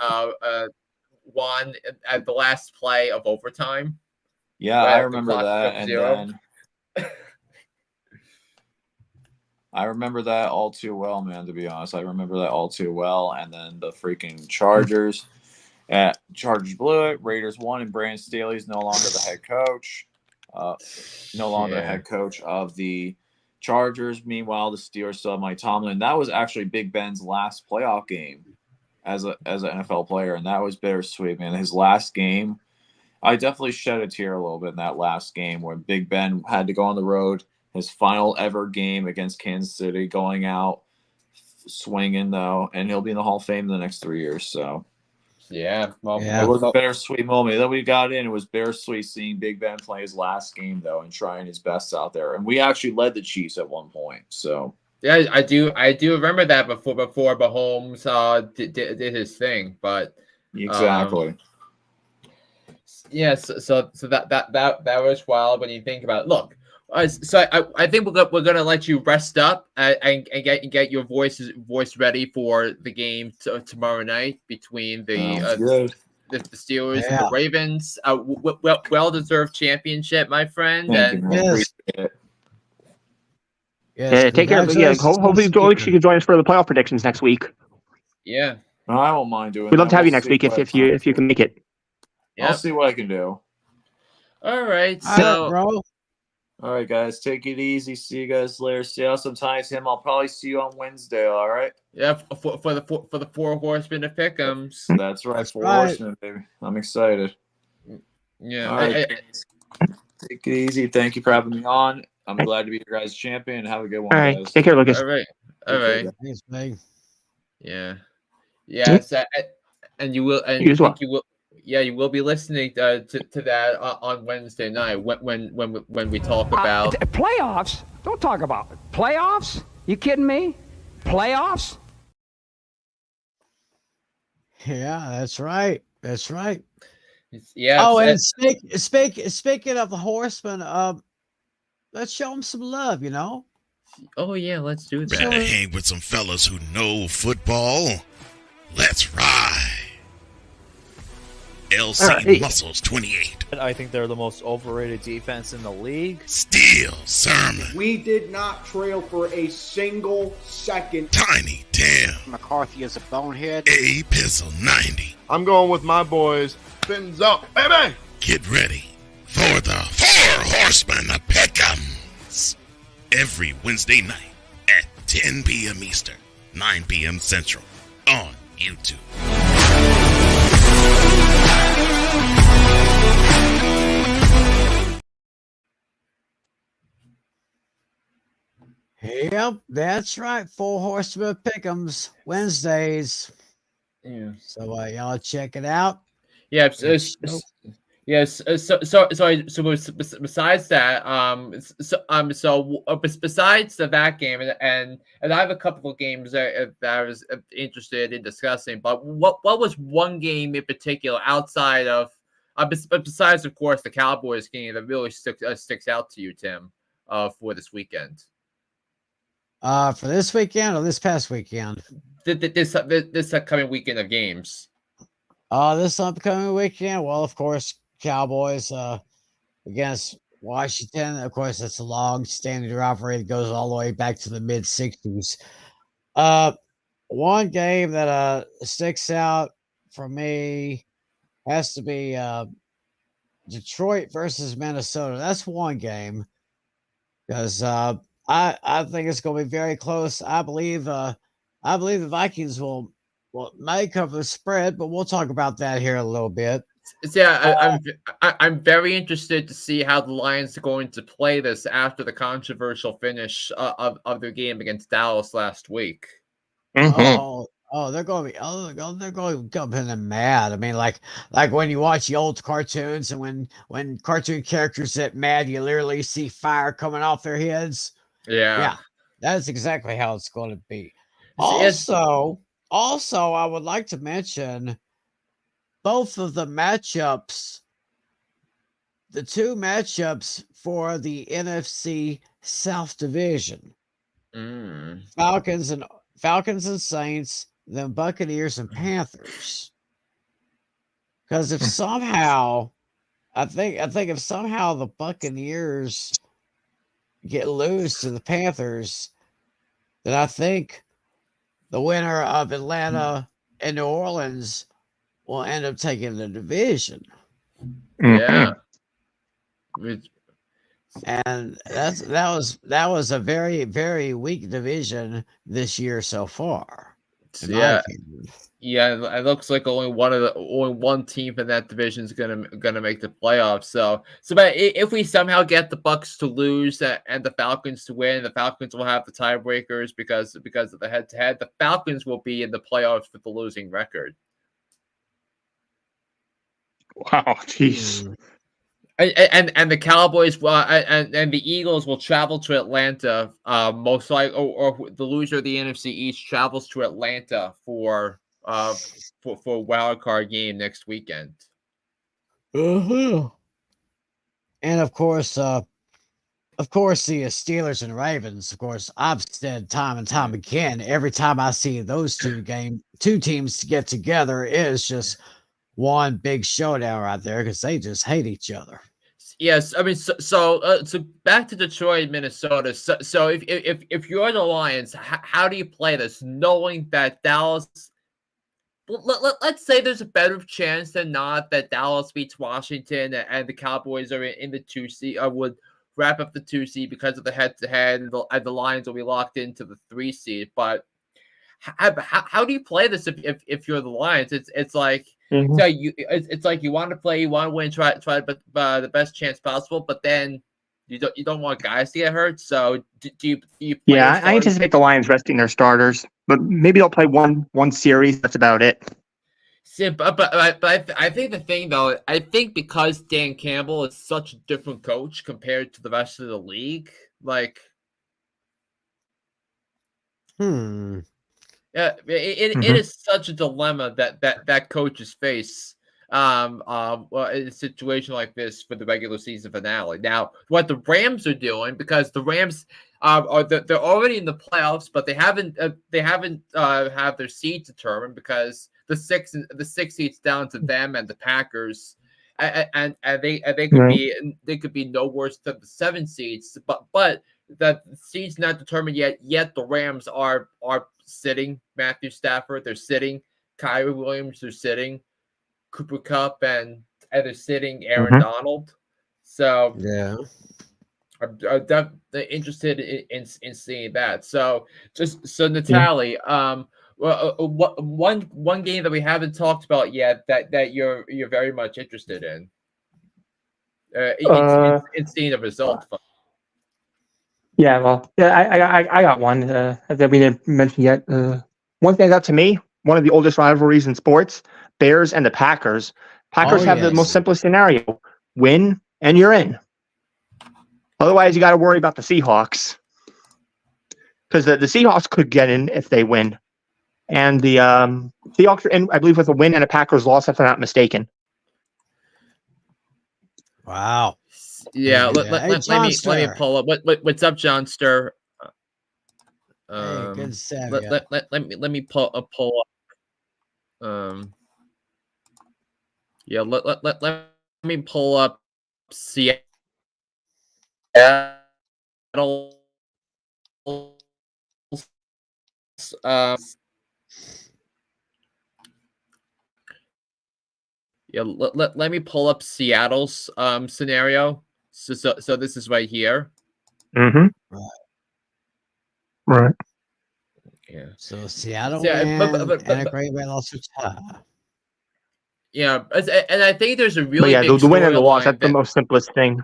won at the last play of overtime. Yeah, I remember that. And then I remember that all too well, man, to be honest. I remember that all too well. And then the freaking Chargers blew it. Raiders won, and Brandon Staley's no longer the head coach. The head coach of the Chargers. Meanwhile, the Steelers still have Mike Tomlin. That was actually Big Ben's last playoff game as an NFL player, and that was bittersweet, man. His last game, I definitely shed a tear a little bit in that last game when Big Ben had to go on the road, his final ever game against Kansas City, going out swinging though, and he'll be in the Hall of Fame in the next 3 years. So it was a bittersweet moment. Then we got in. It was bittersweet seeing Big Ben play his last game though and trying his best out there. And we actually led the Chiefs at one point. So yeah, I do remember that before Mahomes did his thing, but exactly. Yes, so that was wild when you think about it. Look, so I think we're gonna let you rest up and get your voice ready for the game tomorrow night between the Steelers and the Ravens. Well deserved championship, my friend. Yes, take care. Yeah, hopefully you can join us for the playoff predictions next week. Yeah, I won't mind doing. We'd love to have you next week if you can make it. Yep. I'll see what I can do. All right, so bro. All right, guys, take it easy. See you guys later. Stay out sometimes. Him, I'll probably see you on Wednesday. All right. Yeah, for the Four Horsemen of Pick'ems. That's right, Four Horsemen, baby. I'm excited. Yeah. All right. Take it easy. Thank you for having me on. I'm glad to be your guys' champion. Have a good one, all right, guys. take care, Lucas. All right. Thanks, man. Yeah. So, and you will, and you as well. you will. Yeah, you will be listening to that on Wednesday night when we talk about playoffs. Don't talk about it. Playoffs. You kidding me? Playoffs. Yeah, that's right. That's right. Yeah. Oh, and speaking of the Horsemen, let's show them some love. Oh yeah, let's do that. Ready to hang with some fellas who know football? Let's ride. LC Muscles 28. I think they're the most overrated defense in the league. Steel Sermon. We did not trail for a single second. Tiny Tim. McCarthy is a bonehead. A Pistol 90. I'm going with my boys. Fins up, baby. Get ready for the Four Horsemen of Pick'ems. Every Wednesday night at 10 p.m. Eastern, 9 p.m. Central on YouTube. Yep, that's right. Four Horsemen Pick'ems Wednesdays. Yeah. So y'all check it out. Yeah. Yes. Besides that, besides that game, and I have a couple of games that I was interested in discussing. But what was one game in particular outside of, besides of course the Cowboys game that really sticks out to you, Tim, for this weekend? For this weekend or this past weekend? This upcoming weekend of games. This upcoming weekend, well, of course, Cowboys against Washington. Of course, it's a long-standing rivalry that goes all the way back to the mid-'60s. One game that sticks out for me has to be Detroit versus Minnesota. That's one game because I think it's going to be very close. I believe the Vikings will may cover the spread, but we'll talk about that here in a little bit. Yeah, I'm very interested to see how the Lions are going to play this after the controversial finish of their game against Dallas last week. Mm-hmm. They're going to come in mad. I mean, like when you watch the old cartoons and when cartoon characters get mad, you literally see fire coming off their heads. Yeah, that's exactly how it's going to be. Also, I would like to mention both of the matchups, the two matchups for the NFC South Division. Falcons and Saints, then Buccaneers and Panthers. Because if somehow, I think if somehow the Buccaneers get lose to the Panthers, then I think the winner of Atlanta and New Orleans will end up taking the division. Yeah. And that was a very, very weak division this year so far. Yeah, it looks like only one team in that division is gonna make the playoffs. So but if we somehow get the Bucs to lose and the Falcons to win, the Falcons will have the tiebreakers because of the head-to-head. The Falcons will be in the playoffs with the losing record. Wow, jeez. And the Cowboys and the Eagles will travel to Atlanta, most likely, or the loser of the NFC East travels to Atlanta for a wild card game next weekend. And of course, the Steelers and Ravens. Of course, I've said time and time again, every time I see those two teams get together, it is just one big showdown right there because they just hate each other. Yes, I mean, so back to Detroit, Minnesota. So if you're the Lions, how do you play this, knowing that Dallas? Let's say there's a better chance than not that Dallas beats Washington and the Cowboys are in the 2 seed, would wrap up the 2 seed because of the head-to-head, and the Lions will be locked into the 3 seed. But how do you play this if you're the Lions? It's like. Mm-hmm. So it's like you want to win, try the best chance possible, but then you don't want guys to get hurt. So do you play I anticipate the Lions resting their starters, but maybe they'll play one series. That's about it. See, but I think the thing though, I think because Dan Campbell is such a different coach compared to the rest of the league, like. Yeah, it is such a dilemma that coaches face in a situation like this for the regular season finale. Now, what the Rams are doing, because the Rams they're already in the playoffs, but they haven't have their seed determined because the six seeds down to them and the Packers, and they could be no worse than the 7 seeds, but the seed's not determined yet. Yet the Rams are sitting Matthew Stafford, they're sitting Kyrie Williams, they're sitting Cooper Kupp, and they're sitting Aaron Donald. So yeah, I'm definitely interested in seeing that. So Natalie, one game that we haven't talked about yet that you're very much interested in. It's seeing the result. Yeah, well, yeah, I got one that we didn't mention yet. One thing up to me, one of the oldest rivalries in sports, Bears and the Packers. Packers have the most simplest scenario: win and you're in. Otherwise, you got to worry about the Seahawks because the Seahawks could get in if they win, and the Seahawks are in, I believe, with a win and a Packers loss, if I'm not mistaken. Wow. Yeah, Hey, let me pull up. What's up, Johnster? Hey, good to see you. Let me pull up. Yeah, let me pull up Seattle. Yeah, let me pull up Seattle's scenario. So this is right here. Mm-hmm. Right. Yeah. So Seattle Yeah, win and a Green Bay loss to tie. Yeah, and I think there's a really yeah, big the win and the loss, storyline that's the most simplest thing.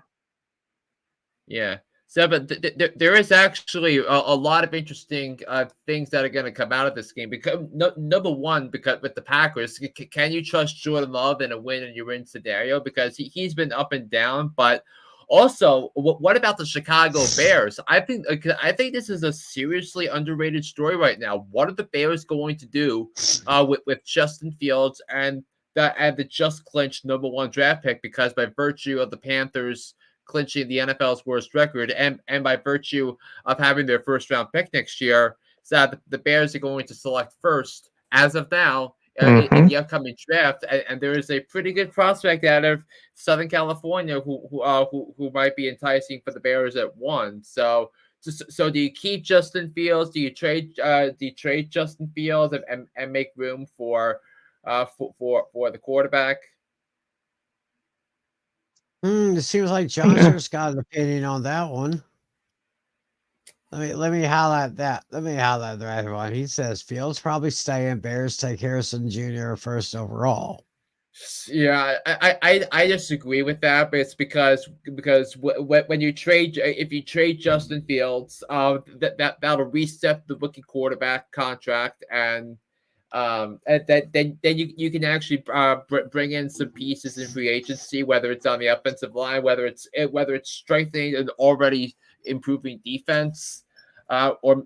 Yeah. So, but there is actually a lot of interesting things that are going to come out of this game. Because number one, because with the Packers, can you trust Jordan Love in a win and you're in scenario? Because he's been up and down. But also, what about the Chicago Bears? I think this is a seriously underrated story right now. What are the Bears going to do with Justin Fields and the just clinched number one draft pick? Because by virtue of the Panthers clinching the NFL's worst record, and by virtue of having their first round pick next year, so the Bears are going to select first as of now in the upcoming draft, and there is a pretty good prospect out of Southern California who might be enticing for the Bears at one. So do you keep Justin Fields? Do you trade Justin Fields and make room for the quarterback? It seems like Johnson's got an opinion on that one. Let me highlight that. Let me highlight the right one. He says Fields probably stay in. Bears take Harrison Jr. first overall. Yeah, I disagree with that, but it's because when you trade, if you trade Justin Fields, that'll reset the rookie quarterback contract, and then you can actually bring in some pieces in free agency, whether it's on the offensive line, whether it's strengthening an already improving defense, or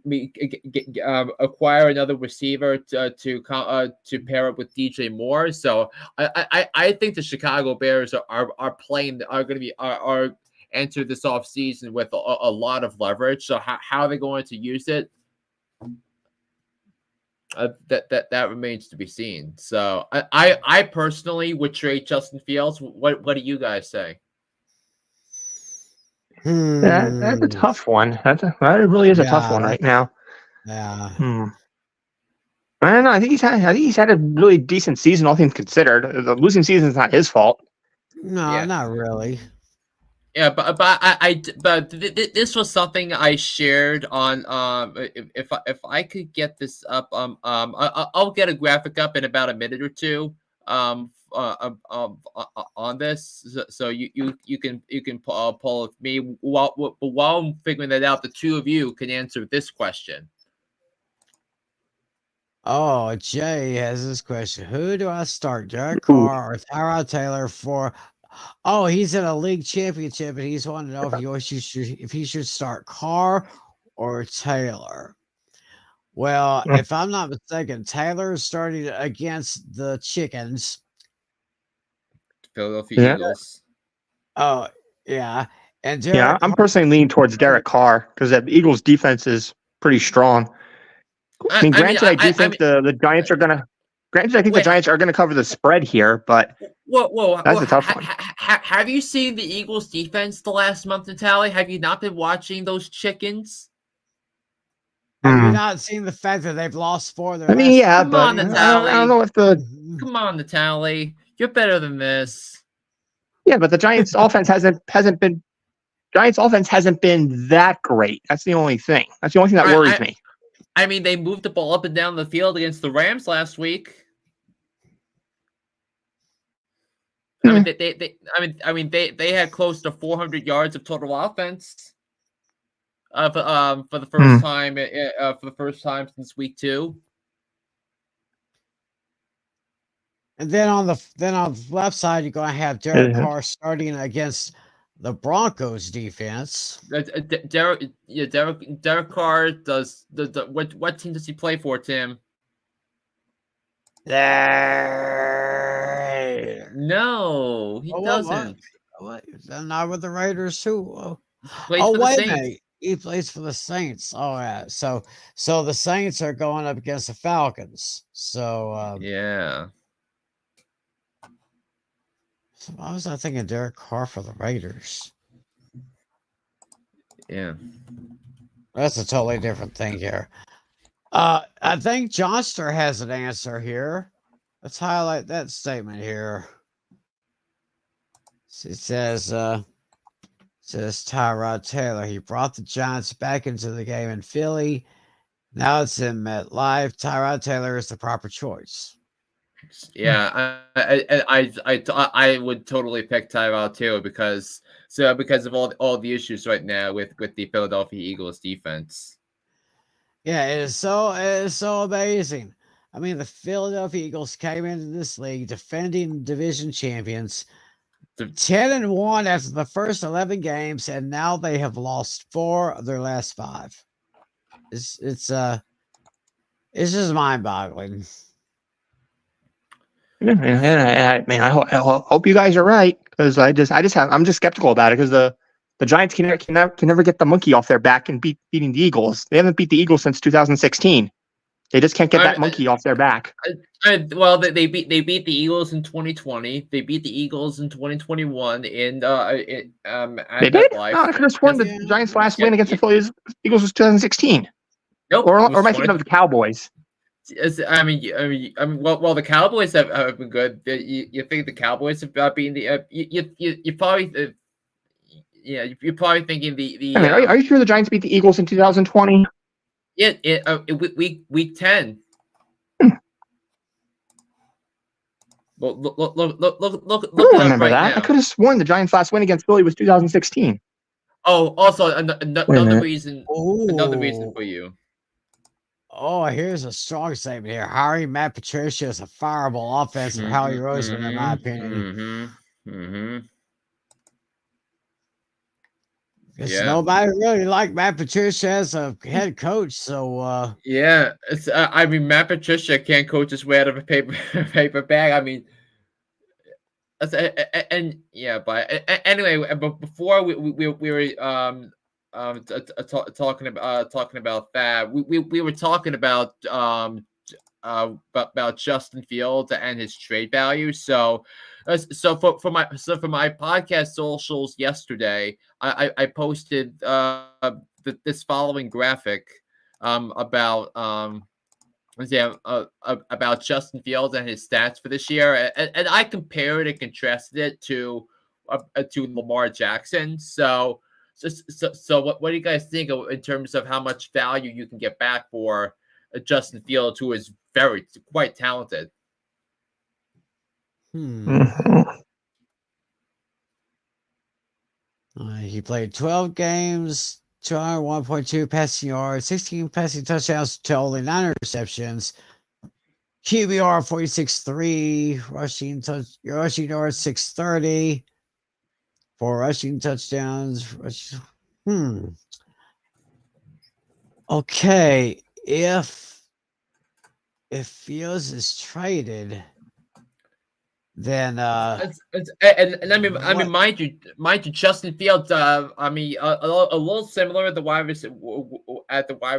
acquire another receiver to pair up with DJ Moore. So I think the Chicago Bears are going to be enter this offseason with a lot of leverage. So how are they going to use it? That remains to be seen. So I personally would trade Justin Fields. What do you guys say? That's a tough one. That really is a tough one right now. Yeah. I don't know. I think he's had a really decent season, all things considered. The losing season is not his fault. No, not really. Yeah, but this was something I shared on if I could get this up I'll get a graphic up in about a minute or two on this, so you can pull with me while I'm figuring that out. The two of you can answer this question. Oh, Jay has this question. Who do I start, Derek Carr or Tyrod Taylor for? Oh, he's in a league championship, and he's wanting to know if he should start Carr or Taylor. Well, if I'm not mistaken, Taylor is starting against the Chickens. Philadelphia Eagles. Oh, yeah. And Derek I'm personally leaning towards Derek Carr because the Eagles' defense is pretty strong. I mean, granted, I do think the Giants are gonna. Granted, I think the Giants are gonna cover the spread here, but that's a tough one. Have you seen the Eagles' defense the last month, Natalie? Have you not been watching those Chickens? Have you not seen the fact that they've lost 4 of their last yeah, Come on, Natalie. I don't know if the. Come on, Natalie. You're better than this. Yeah, but the Giants' offense hasn't been. Giants' offense hasn't been that great. That's the only thing. That's the only thing that worries me. I mean, they moved the ball up and down the field against the Rams last week. I mean, they had close to 400 yards of total offense. for the first time since week 2. And then on the left side, you're going to have Derek Carr starting against the Broncos defense. Derek Carr does what team does he play for, Tim? No, he doesn't. What? Not with the Raiders too. Plays for the wait a Saints. minute. He plays for the Saints. Oh yeah. So the Saints are going up against the Falcons. So yeah. So why was I thinking Derek Carr for the Raiders? Yeah. That's a totally different thing here. I think Johnster has an answer here. Let's highlight that statement here. It says Tyrod Taylor. He brought the Giants back into the game in Philly. Now it's in MetLife. Tyrod Taylor is the proper choice. Yeah, I would totally pick Tyrod too because of all the issues right now with the Philadelphia Eagles defense. Yeah, it is so amazing. I mean, the Philadelphia Eagles came into this league defending division champions, 10-1 after the first 11 games, and now they have lost 4 of their last 5. It's just mind-boggling. I hope you guys are right because I'm just skeptical about it because the Giants can never get the monkey off their back and beating the Eagles. They haven't beat the Eagles since 2016. They just can't get that monkey off their back. Well, they beat the Eagles in 2020. They beat the Eagles in 2021 they did. I could have sworn the Giants' last win against the Eagles was 2016. Nope. Or am I thinking of the Cowboys? I mean, well, the Cowboys have been good. You think the Cowboys have been the you probably you're probably thinking the. Are you sure the Giants beat the Eagles in 2020? Yeah, week 10. Well, look I don't remember that. Now. I could have sworn the Giants' last win against Philly was 2016. Oh, also another reason for you. Oh, here's a strong statement here. Hiring Matt Patricia is a fireable offense for Howie Roseman, in my opinion. Because nobody really liked Matt Patricia as a head coach. So yeah, it's I mean Matt Patricia can't coach his way out of a paper bag. I mean, and yeah, but anyway, but before we were talking about that, we were talking about Justin Fields and his trade value. So for my podcast socials yesterday, I posted this following graphic about Justin Fields and his stats for this year, and I compared and contrasted it to Lamar Jackson. So what do you guys think in terms of how much value you can get back for Justin Fields, who is quite talented? He played 12 games, 201.2 passing yards, 16 passing touchdowns to only 9 interceptions. QBR 46.3, rushing yards 630, 4 rushing touchdowns. Okay, if Fields is traded, then and I mean, mind you, Justin Fields. I mean, a little similar at the wide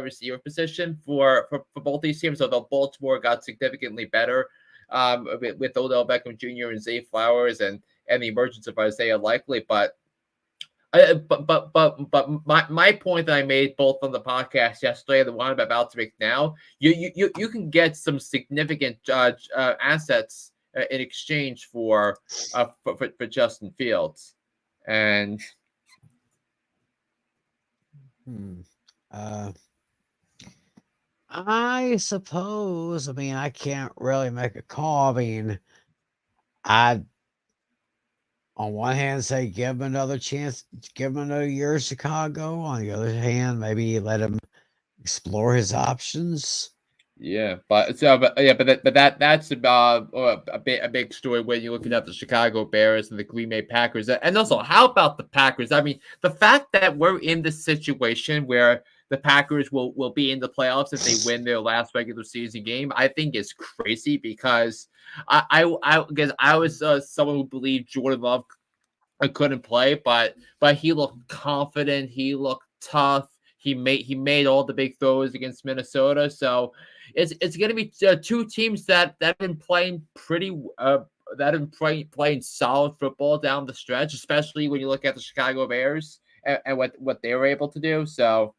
receiver position for both these teams. Although Baltimore got significantly better with Odell Beckham Jr. and Zay Flowers and the emergence of Isaiah Likely, but my point that I made both on the podcast yesterday and the one I'm about to make now, you can get some significant assets in exchange for Justin Fields, and I suppose. I mean, I mean, I can't really make a call. I mean, on one hand, say give him another chance, give him another year in Chicago. On the other hand, maybe let him explore his options. Yeah, but that's about a big story when you're looking at the Chicago Bears and the Green Bay Packers, and also how about the Packers? I mean, the fact that we're in this situation where the Packers will be in the playoffs if they win their last regular season game, I think is crazy because I was someone who believed Jordan Love couldn't play, but he looked confident. He looked tough. He made all the big throws against Minnesota. So it's going to be two teams that have been playing that have been playing solid football down the stretch, especially when you look at the Chicago Bears and what they were able to do. So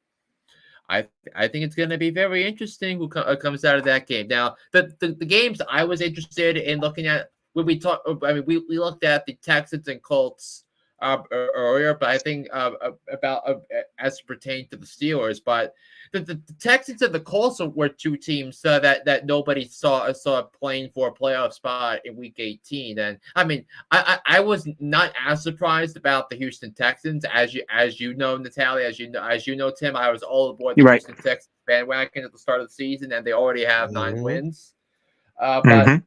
I think it's going to be very interesting who comes out of that game. Now, the games I was interested in looking at when we talked, I mean, we looked at the Texans and Colts earlier, but I think about as it pertained to the Steelers. But the Texans and the Colts were two teams that nobody saw playing for a playoff spot in Week 18. And I mean, I was not as surprised about the Houston Texans as you know, Natalia, as you know, Tim. I was all aboard the Houston Texans bandwagon at the start of the season, and they already have 9 wins. But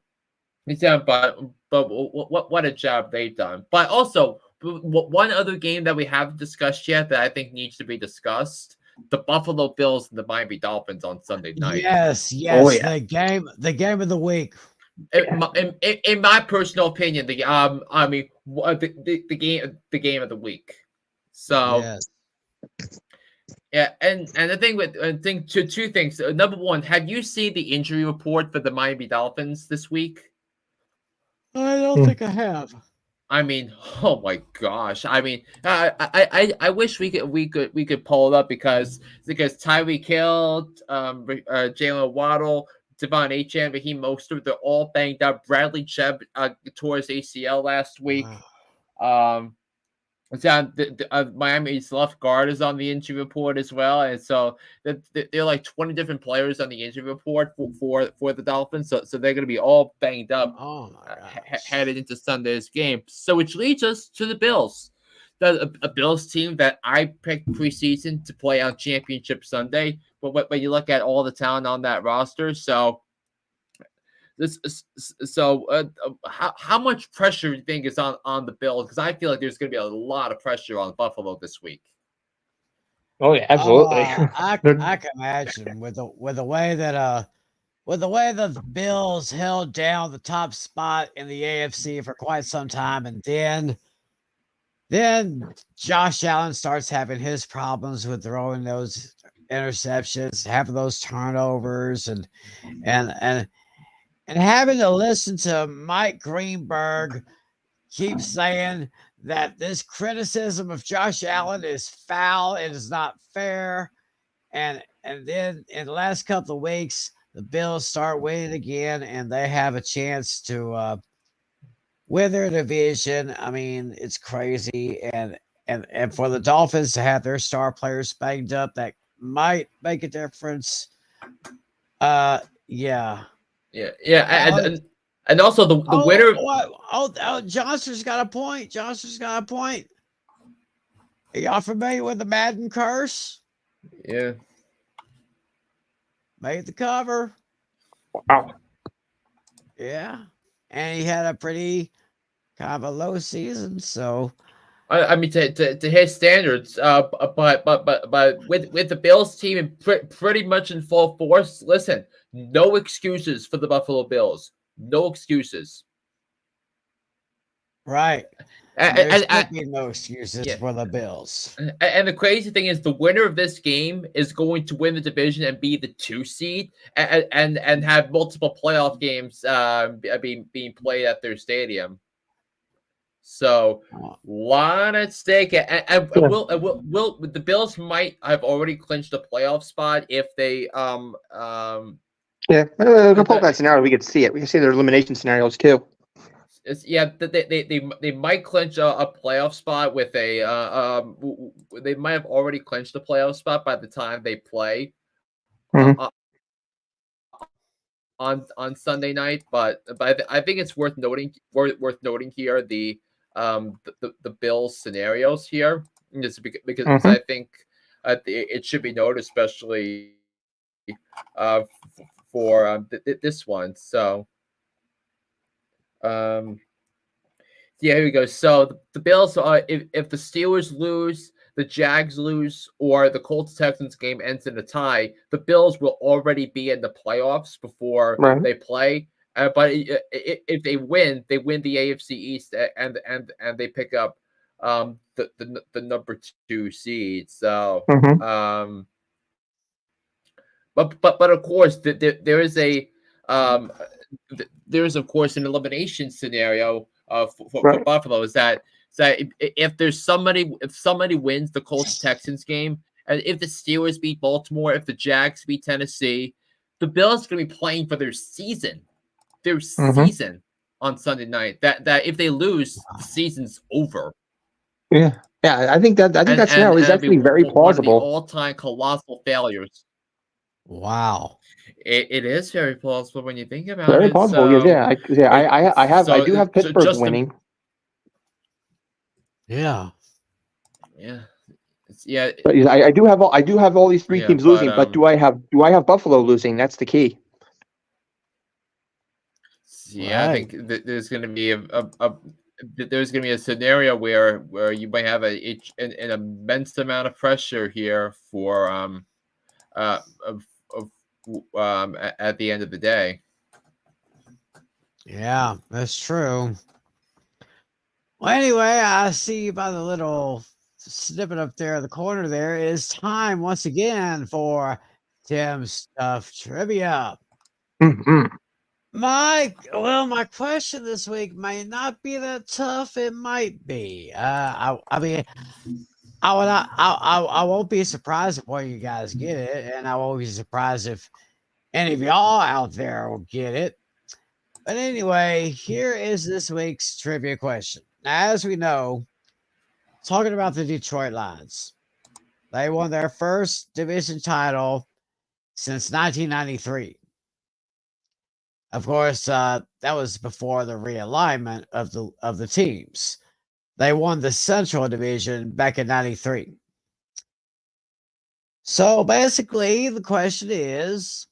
what a job they've done. But also, one other game that we haven't discussed yet that I think needs to be discussed: the Buffalo Bills and the Miami Dolphins on Sunday night. Yes, the game of the week. In my personal opinion, the game of the week. So yes. Yeah, and the thing with two things. Number one, have you seen the injury report for the Miami Dolphins this week? I don't think I have. I mean, oh my gosh! I mean, I wish we could pull it up because Tyreek Hill, Jalen Waddle, Devon Achane, Raheem Mostert, they're all banged up. Bradley Chubb tore his ACL last week. Wow. Miami's left guard is on the injury report as well, and so there are like 20 different players on the injury report for the Dolphins. So they're going to be all banged up headed into Sunday's game. So which leads us to the Bills, a Bills team that I picked preseason to play on Championship Sunday. But when you look at all the talent on that roster, how much pressure do you think is on the Bills? Because I feel like there's going to be a lot of pressure on Buffalo this week. Oh yeah, absolutely. I can imagine with the way that the Bills held down the top spot in the AFC for quite some time, and then Josh Allen starts having his problems with throwing those interceptions, having those turnovers, and having to listen to Mike Greenberg keep saying that this criticism of Josh Allen is foul, it is not fair. And then in the last couple of weeks, the Bills start winning again, and they have a chance to win their division. I mean, it's crazy. And for the Dolphins to have their star players banged up, that might make a difference. Yeah. Yeah, and also the winner. Johnson's got a point. Are y'all familiar with the Madden curse? Yeah. Made the cover. Wow. Yeah, and he had a pretty kind of a low season, so. I mean, to his standards, but with the Bills team pretty much in full force. Listen, no excuses for the Buffalo Bills. No excuses. Right. There's no excuses for the Bills. And the crazy thing is, the winner of this game is going to win the division and be the 2 seed, and have multiple playoff games being played at their stadium. So, lot at stake, and will the Bills might have already clinched a playoff spot if they Yeah, we'll pull up that scenario. We could see it. We can see their elimination scenarios too. They might clinch a playoff spot with a they might have already clinched a playoff spot by the time they play on Sunday night. But I think it's worth noting here the the Bills scenarios here, because I think it should be noted, especially for this one. So, yeah, here we go. So the Bills are if the Steelers lose, the Jags lose, or the Colts Texans game ends in a tie, the Bills will already be in the playoffs before they play. But if they win the AFC East and they pick up the number 2 seed. So but of course there is of course an elimination scenario for Buffalo is that if somebody wins the Colts Texans game, and if the Steelers beat Baltimore, if the Jags beat Tennessee, the Bills are going to be playing for their season on Sunday night. That if they lose, the season's over. Yeah, I think that scenario is actually very plausible. One of the all-time colossal failures. Wow, it is very plausible when you think about it. Very plausible, I do have Pittsburgh winning. Yeah. I do have all these 3 teams losing, but do I have Buffalo losing? That's the key. Yeah, right. I think there's going to be a scenario where you might have an immense amount of pressure here for at the end of the day. Yeah, that's true. Well, anyway, I see you by the little snippet up there in the corner there. It is time once again for Tim's Stuff Trivia. My question this week may not be that tough. It might be. I mean, I won't be surprised if one of you guys get it, and I won't be surprised if any of y'all out there will get it. But anyway, here is this week's trivia question. Now, as we know, talking about the Detroit Lions, they won their first division title since 1993. Of course, that was before the realignment of the teams. They won the Central Division back in 93. So basically, the question is,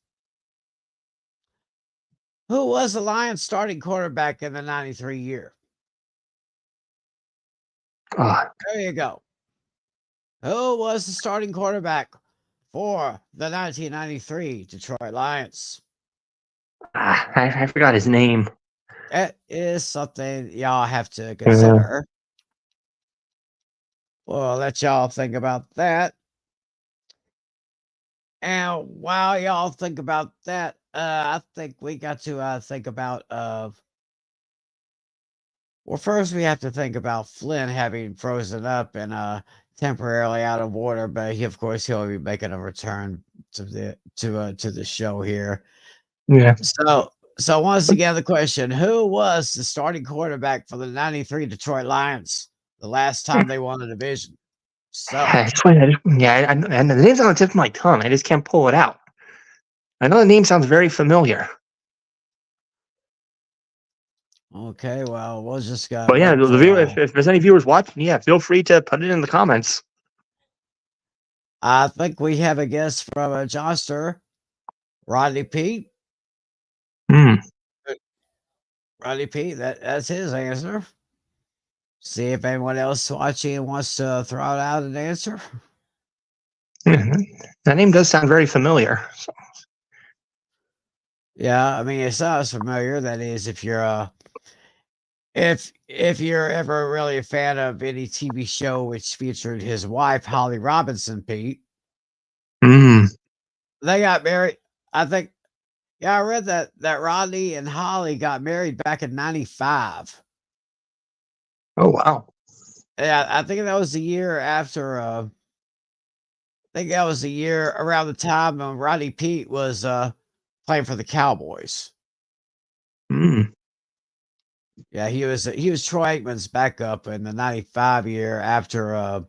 who was the Lions starting quarterback in the 93 year? There you go. Who was the starting quarterback for the 1993 Detroit Lions? I forgot his name. That is something y'all have to consider. Well, let y'all think about that. And while y'all think about that, I think we got to think about well, first we have to think about Flynn having frozen up and temporarily out of water, but of course he'll be making a return to the show here. Yeah. So once again, the question: who was the starting quarterback for the 93 Detroit Lions the last time they won the division? So and the name's on the tip of my tongue. I just can't pull it out. I know the name sounds very familiar. Okay, well, we'll just go. But yeah, if there's any viewers watching, feel free to put it in the comments. I think we have a guest from a Johnster, Rodney Pete. Rodney Pete, that's his answer. See if anyone else watching wants to throw out an answer. That name does sound very familiar. So. Yeah, I mean, it sounds familiar. That is, if you're if you're ever really a fan of any TV show which featured his wife Holly Robinson, Pete. They got married. I think. Yeah, I read that Rodney and Holly got married back in 95. Oh wow. Yeah, I think that was the year after. I think that was the year around the time when Rodney Pete was playing for the Cowboys. Yeah, he was Troy Aikman's backup in the 95 year after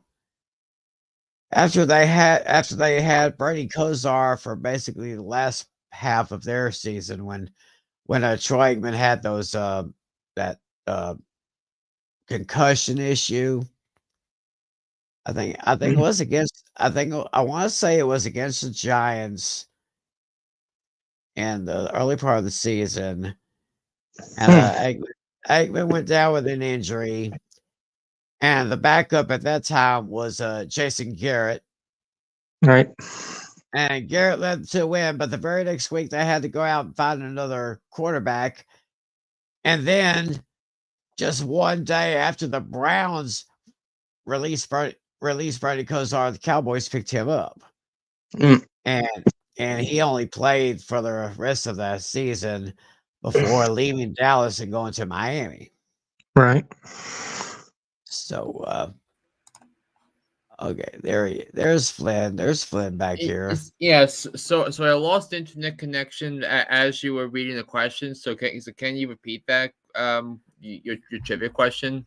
they had Brady Kosar for basically the last half of their season when Troy Aikman had those that concussion issue. I think it was against. I want to say it was against the Giants in the early part of the season, and Aikman went down with an injury, and the backup at that time was Jason Garrett. Right. And Garrett led to a win, but the very next week they had to go out and find another quarterback. And then just one day after the Browns released Brady Kosar, the Cowboys picked him up. And he only played for the rest of that season before leaving Dallas and going to Miami. Right. So okay, there's Flynn. There's Flynn back here. Yes. So I lost internet connection as you were reading the question. So can you repeat that? Your trivia question.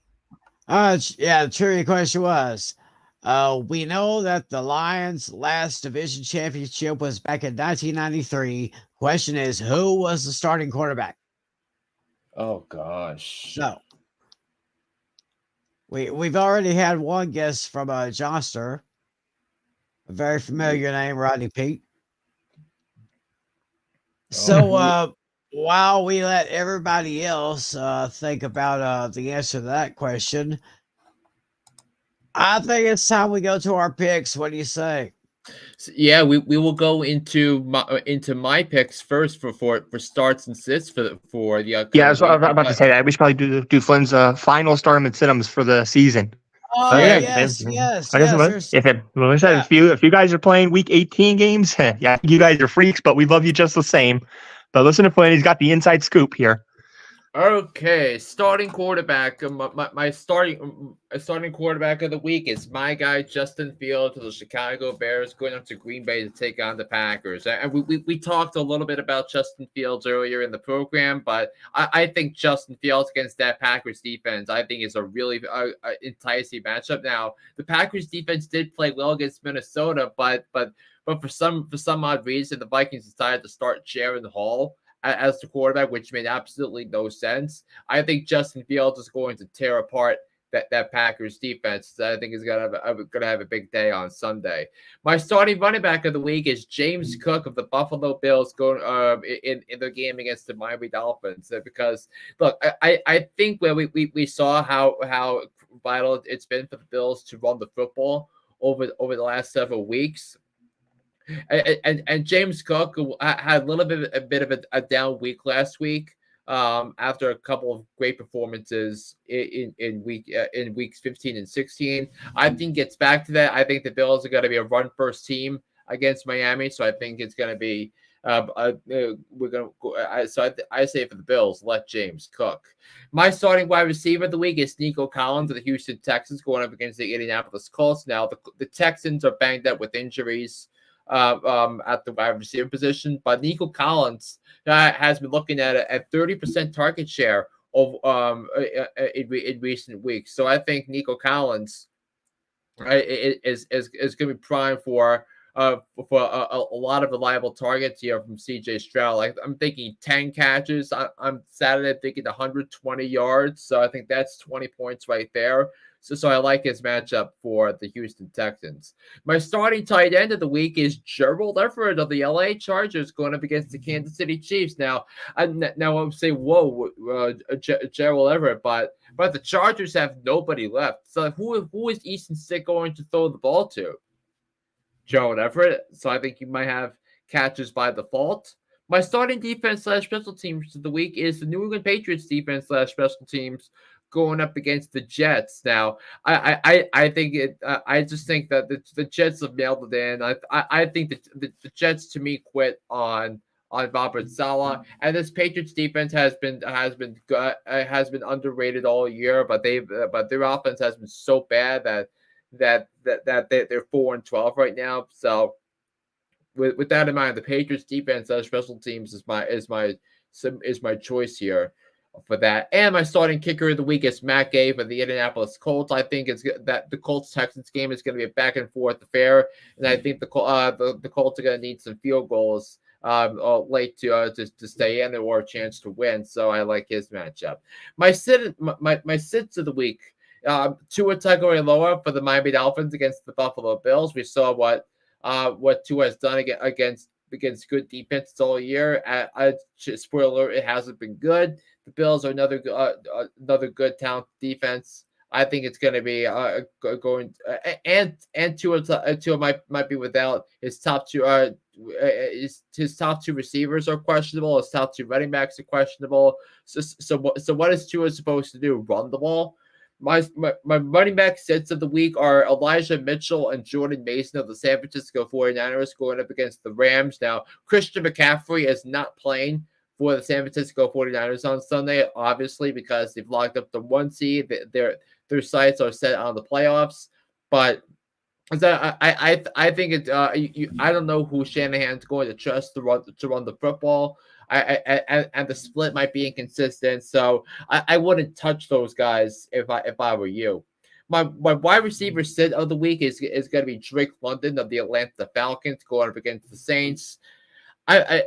Yeah. The trivia question was, we know that the Lions' last division championship was back in 1993. Question is, who was the starting quarterback? Oh gosh. So we've already had one guess from Johnster, a very familiar name, Rodney Peete. So while we let everybody else think about the answer to that question, I think it's time we go to our picks. What do you say? Yeah, we will go into my picks first for starts and sits for the upcoming. Yeah, I was about to say that we should probably do Flynn's final start and sit-ems for the season. Oh yes. If you guys are playing Week 18 games, yeah, you guys are freaks, but we love you just the same. But listen to Flynn; he's got the inside scoop here. Okay, starting quarterback. My starting quarterback of the week is my guy Justin Fields of the Chicago Bears, going up to Green Bay to take on the Packers. And we talked a little bit about Justin Fields earlier in the program, but I think Justin Fields against that Packers defense, I think is a really enticing matchup. Now, the Packers defense did play well against Minnesota, but for some odd reason, the Vikings decided to start Jaron Hall as the quarterback, which made absolutely no sense. I think Justin Fields is going to tear apart that Packers defense. I think is gonna have a big day on Sunday. My starting running back of the week is James Cook of the Buffalo Bills, going in the game against the Miami Dolphins. Because look, I think when we saw how vital it's been for the Bills to run the football over the last several weeks. And James Cook had a bit of a down week last week after a couple of great performances in weeks 15 and 16. I think gets back to that. I think the Bills are going to be a run first team against Miami, so I think it's going to be we're going to go. I say for the Bills, let James Cook. My starting wide receiver of the week is Nico Collins of the Houston Texans, going up against the Indianapolis Colts. Now the Texans are banged up with injuries at the wide receiver position, but Nico Collins has been looking at a 30% target share of in recent weeks. So I think Nico Collins is going to be primed for a lot of reliable targets here from CJ Stroud. Like I'm thinking 10 catches. I'm Saturday thinking 120 yards. So I think that's 20 points right there. So I like his matchup for the Houston Texans. My starting tight end of the week is Gerald Everett of the LA Chargers, going up against the Kansas City Chiefs. Now I'm saying, whoa, Gerald Everett, but the Chargers have nobody left. So who is Easton Stick going to throw the ball to? Gerald Everett. So I think you might have catches by default. My starting defense / special teams of the week is the New England Patriots defense / special teams, going up against the Jets. Now, I think I just think that the Jets have nailed it in. I think that the Jets to me quit on Robert Saleh, and this Patriots defense has been underrated all year, but their offense has been so bad that they're 4-12 right now. So with that in mind, the Patriots defense / special teams is my choice here for that. And my starting kicker of the week is Matt Gay for the Indianapolis Colts. I think it's that the Colts-Texans game is going to be a back and forth affair, and I think the Colts are going to need some field goals late to stay in or a chance to win. So I like his matchup. My sits of the week Tua Tagovailoa for the Miami Dolphins against the Buffalo Bills. We saw what Tua has done against good defenses all year. Spoiler alert, it hasn't been good. The Bills are another good talent defense. I think it's going to be going and Tua might be without his top two. His top two receivers are questionable. His top two running backs are questionable. So what is Tua supposed to do? Run the ball? My running back sets of the week are Elijah Mitchell and Jordan Mason of the San Francisco 49ers going up against the Rams. Now, Christian McCaffrey is not playing for the San Francisco 49ers on Sunday, obviously, because they've locked up the 1 seed. Their sights are set on the playoffs. But I think it. I don't know who Shanahan's going to trust to run the football. And the split might be inconsistent, so I wouldn't touch those guys if I were you. My wide receiver sit of the week is going to be Drake London of the Atlanta Falcons going up against the Saints. I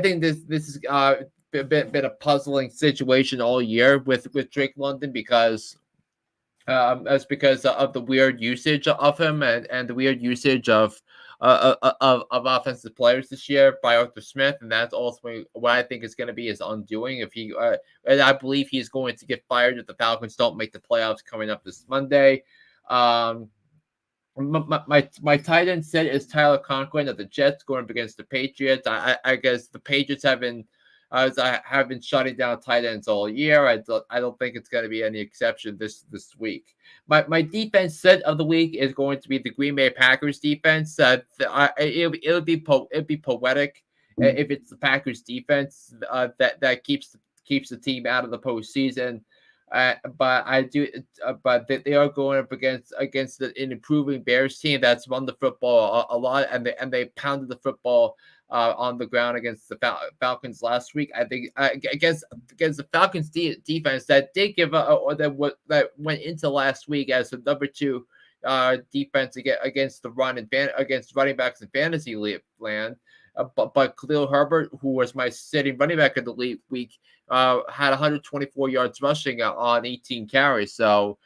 think this has been a puzzling situation all year with Drake London because. That's because of the weird usage of him and the weird usage of offensive players this year by Arthur Smith, and that's ultimately what I think is going to be his undoing. If he, and I believe he's going to get fired if the Falcons don't make the playoffs coming up this Monday. My tight end set is Tyler Conklin of the Jets going up against the Patriots. I guess the Patriots have been shutting down tight ends all year. I don't think it's going to be any exception this week. My defense set of the week is going to be the Green Bay Packers defense. It'll be poetic if it's the Packers defense that keeps the team out of the postseason. But they are going up against an improving Bears team that's run the football a lot, and they pounded the football on the ground against the Falcons last week. I think against the Falcons defense that did give that went into last week as the number 2 defense against the run and against running backs in fantasy land. But Khalil Herbert, who was my sitting running back of the week, had 124 yards rushing on 18 carries. So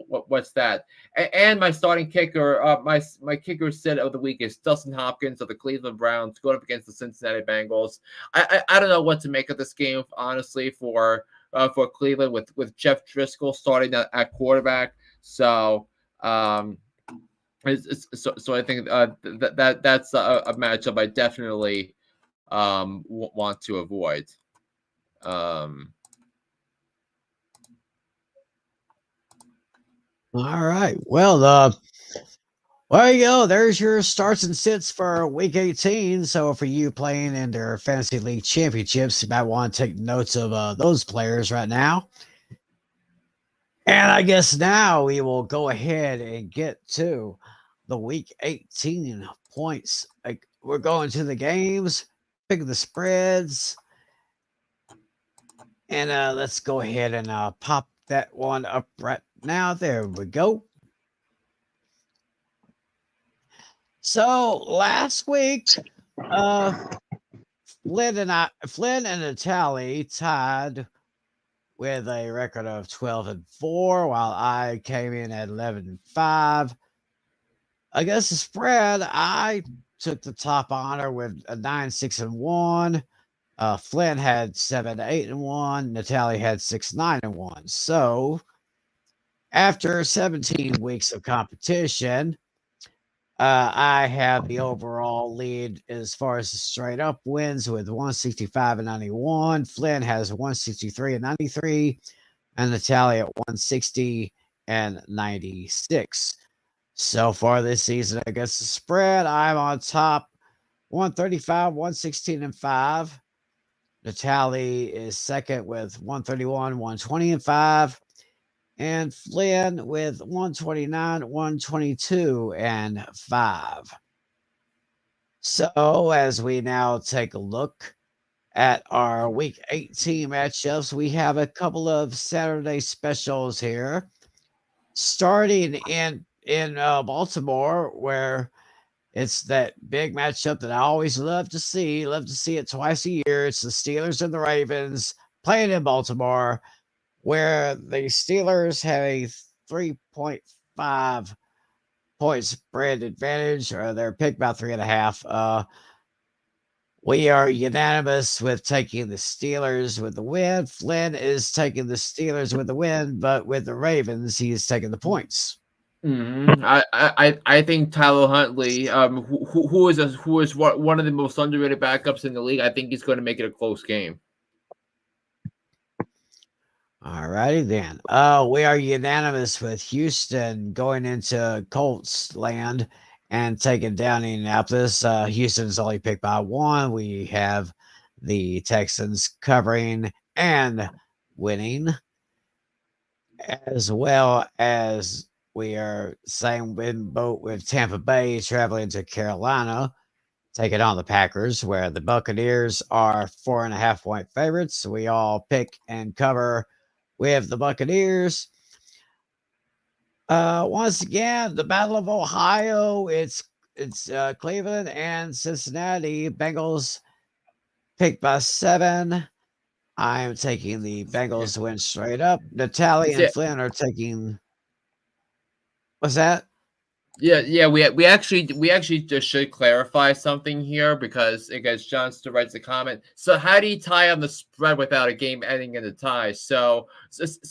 what's that? And my starting kicker, my kicker set of the week is Dustin Hopkins of the Cleveland Browns going up against the Cincinnati Bengals. I don't know what to make of this game, honestly, for Cleveland with Jeff Driscoll starting at quarterback. So I think that's a matchup I definitely want to avoid. All right. Well, there you go. There's your starts and sits for week 18. So for you playing in their fantasy league championships, you might want to take notes of those players right now. And I guess now we will go ahead and get to the week 18 points. Like, we're going to the games, picking the spreads. And let's go ahead and pop that one up right now. There we go. So last week, Flynn and Natalie tied with a record of 12-4, while I came in at 11-5. Against the spread, I took the top honor with a 9-6-1. Flynn had 7-8-1. Natalie had 6-9-1. So after 17 weeks of competition, I have the overall lead as far as the straight up wins with 165-91. Flynn has 163-93, and Natalie at 160-96. So far this season against the spread, I'm on top, 135, 116-5. Natalie is second with 131, 120-5. And Flynn with 129, 122-5. So as we now take a look at our week 18 matchups, we have a couple of Saturday specials here. Starting in Baltimore, where it's that big matchup that I always love to see. Love to see it twice a year. It's the Steelers and the Ravens playing in Baltimore. where the Steelers have a 3.5 point spread advantage, or they're picked about 3.5. We are unanimous with taking the Steelers with the win. Flynn is taking the Steelers with the win, but with the Ravens, he is taking the points. Mm-hmm. I think Tyler Huntley, who is one of the most underrated backups in the league. I think he's going to make it a close game. All righty then. We are unanimous with Houston going into Colts land and taking down Indianapolis. Houston is only picked by 1. We have the Texans covering and winning, as well as we are same win boat with Tampa Bay traveling to Carolina, taking on the Packers, where the Buccaneers are 4.5 point favorites. We all pick and cover with the Buccaneers. Once again, the Battle of Ohio. It's Cleveland and Cincinnati. Bengals picked by 7. I am taking the Bengals to win straight up. Natalie and Flynn are taking. What's that? Yeah. We actually just should clarify something here because Johnston writes a comment. So how do you tie on the spread without a game ending in a tie? So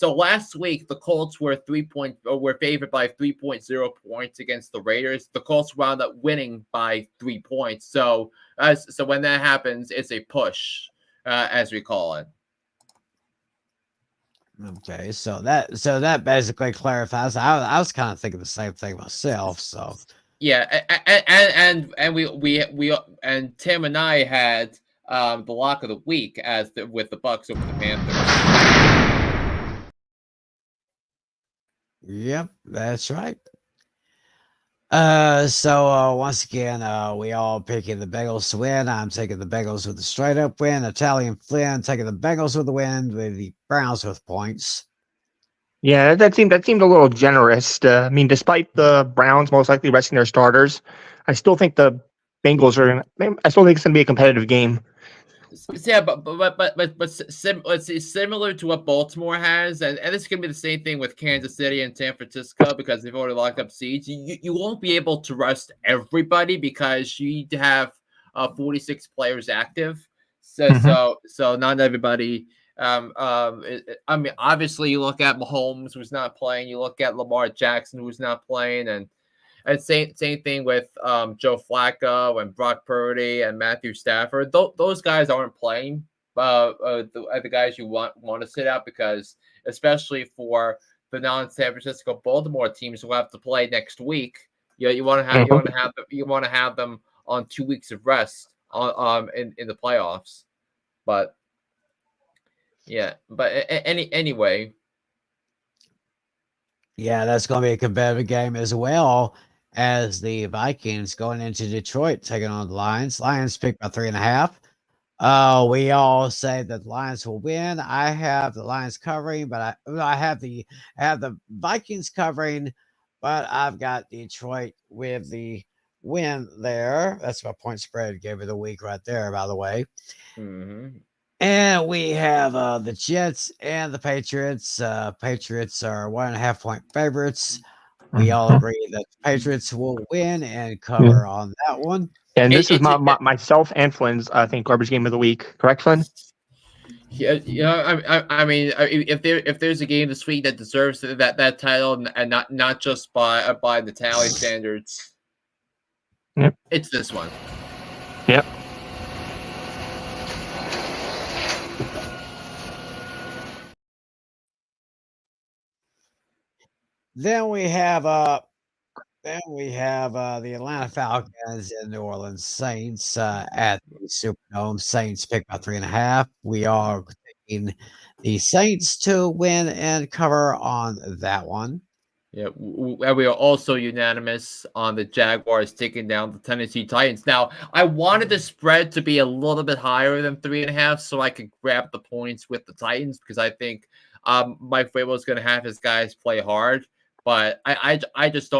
last week the Colts were favored by 3.0 points against the Raiders. The Colts wound up winning by 3 points. So when that happens, it's a push, as we call it. Okay, so that basically clarifies. I was kind of thinking the same thing myself. So yeah, and we and Tim and I had the lock of the week with the Bucks over the Panthers. Yep, that's right. Once again, we all picking the Bengals to win. I'm taking the Bengals with a straight up win. Italian Flynn taking the Bengals with the win, with the Browns with points. Yeah, that seemed a little generous. I mean, despite the Browns most likely resting their starters, I still think the Bengals are. I still think it's going to be a competitive game. Yeah, but similar to what Baltimore has, and this is gonna be the same thing with Kansas City and San Francisco because they've already locked up seats. You won't be able to rest everybody because you need to have 46 players active. So not everybody. I mean, obviously, you look at Mahomes, who's not playing. You look at Lamar Jackson, who's not playing, and same thing with Joe Flacco and Brock Purdy and Matthew Stafford. Those guys aren't playing. The guys you want to sit out because, especially for the non-San Francisco Baltimore teams who have to play next week, you want to have them on 2 weeks of rest in the playoffs. But yeah, but anyway. Yeah, that's going to be a competitive game as well as the Vikings going into Detroit taking on the Lions. Lions picked by 3.5. We all say that the Lions will win. I have the Lions covering, but I have the Vikings covering, but I've got Detroit with the win there. That's my point spread game of the week right there, by the way. Mm-hmm. And we have the Jets and the Patriots. Patriots are 1.5 point favorites. We all agree that the Patriots will win and cover on that one. And this is myself and Flynn's, I think, garbage game of the week. Correct, Flynn? Yeah. I mean, if there's a game this week that deserves that title and not just by the tally standards, it's this one. Yep. Then we have the Atlanta Falcons and New Orleans Saints at the Superdome. Saints picked by 3.5. We are taking the Saints to win and cover on that one. Yeah, we are also unanimous on the Jaguars taking down the Tennessee Titans. Now, I wanted the spread to be a little bit higher than 3.5 so I could grab the points with the Titans because I think Mike Vrabel is going to have his guys play hard. But I just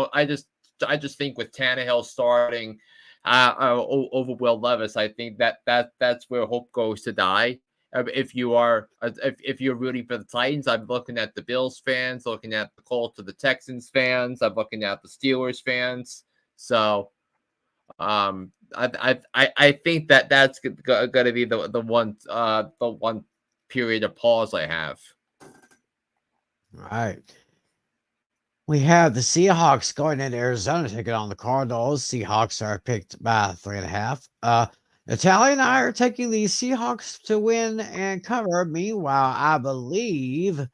think with Tannehill starting over Will Levis, I think that's where hope goes to die. If you're rooting for the Titans, I'm looking at the Bills fans, looking at the Colts or the Texans fans. I'm looking at the Steelers fans. So, I think that's going to be the one period of pause I have. All right. We have the Seahawks going into Arizona taking on the Cardinals. Seahawks are picked by 3.5. Natalia and I are taking the Seahawks to win and cover. Meanwhile, I believe,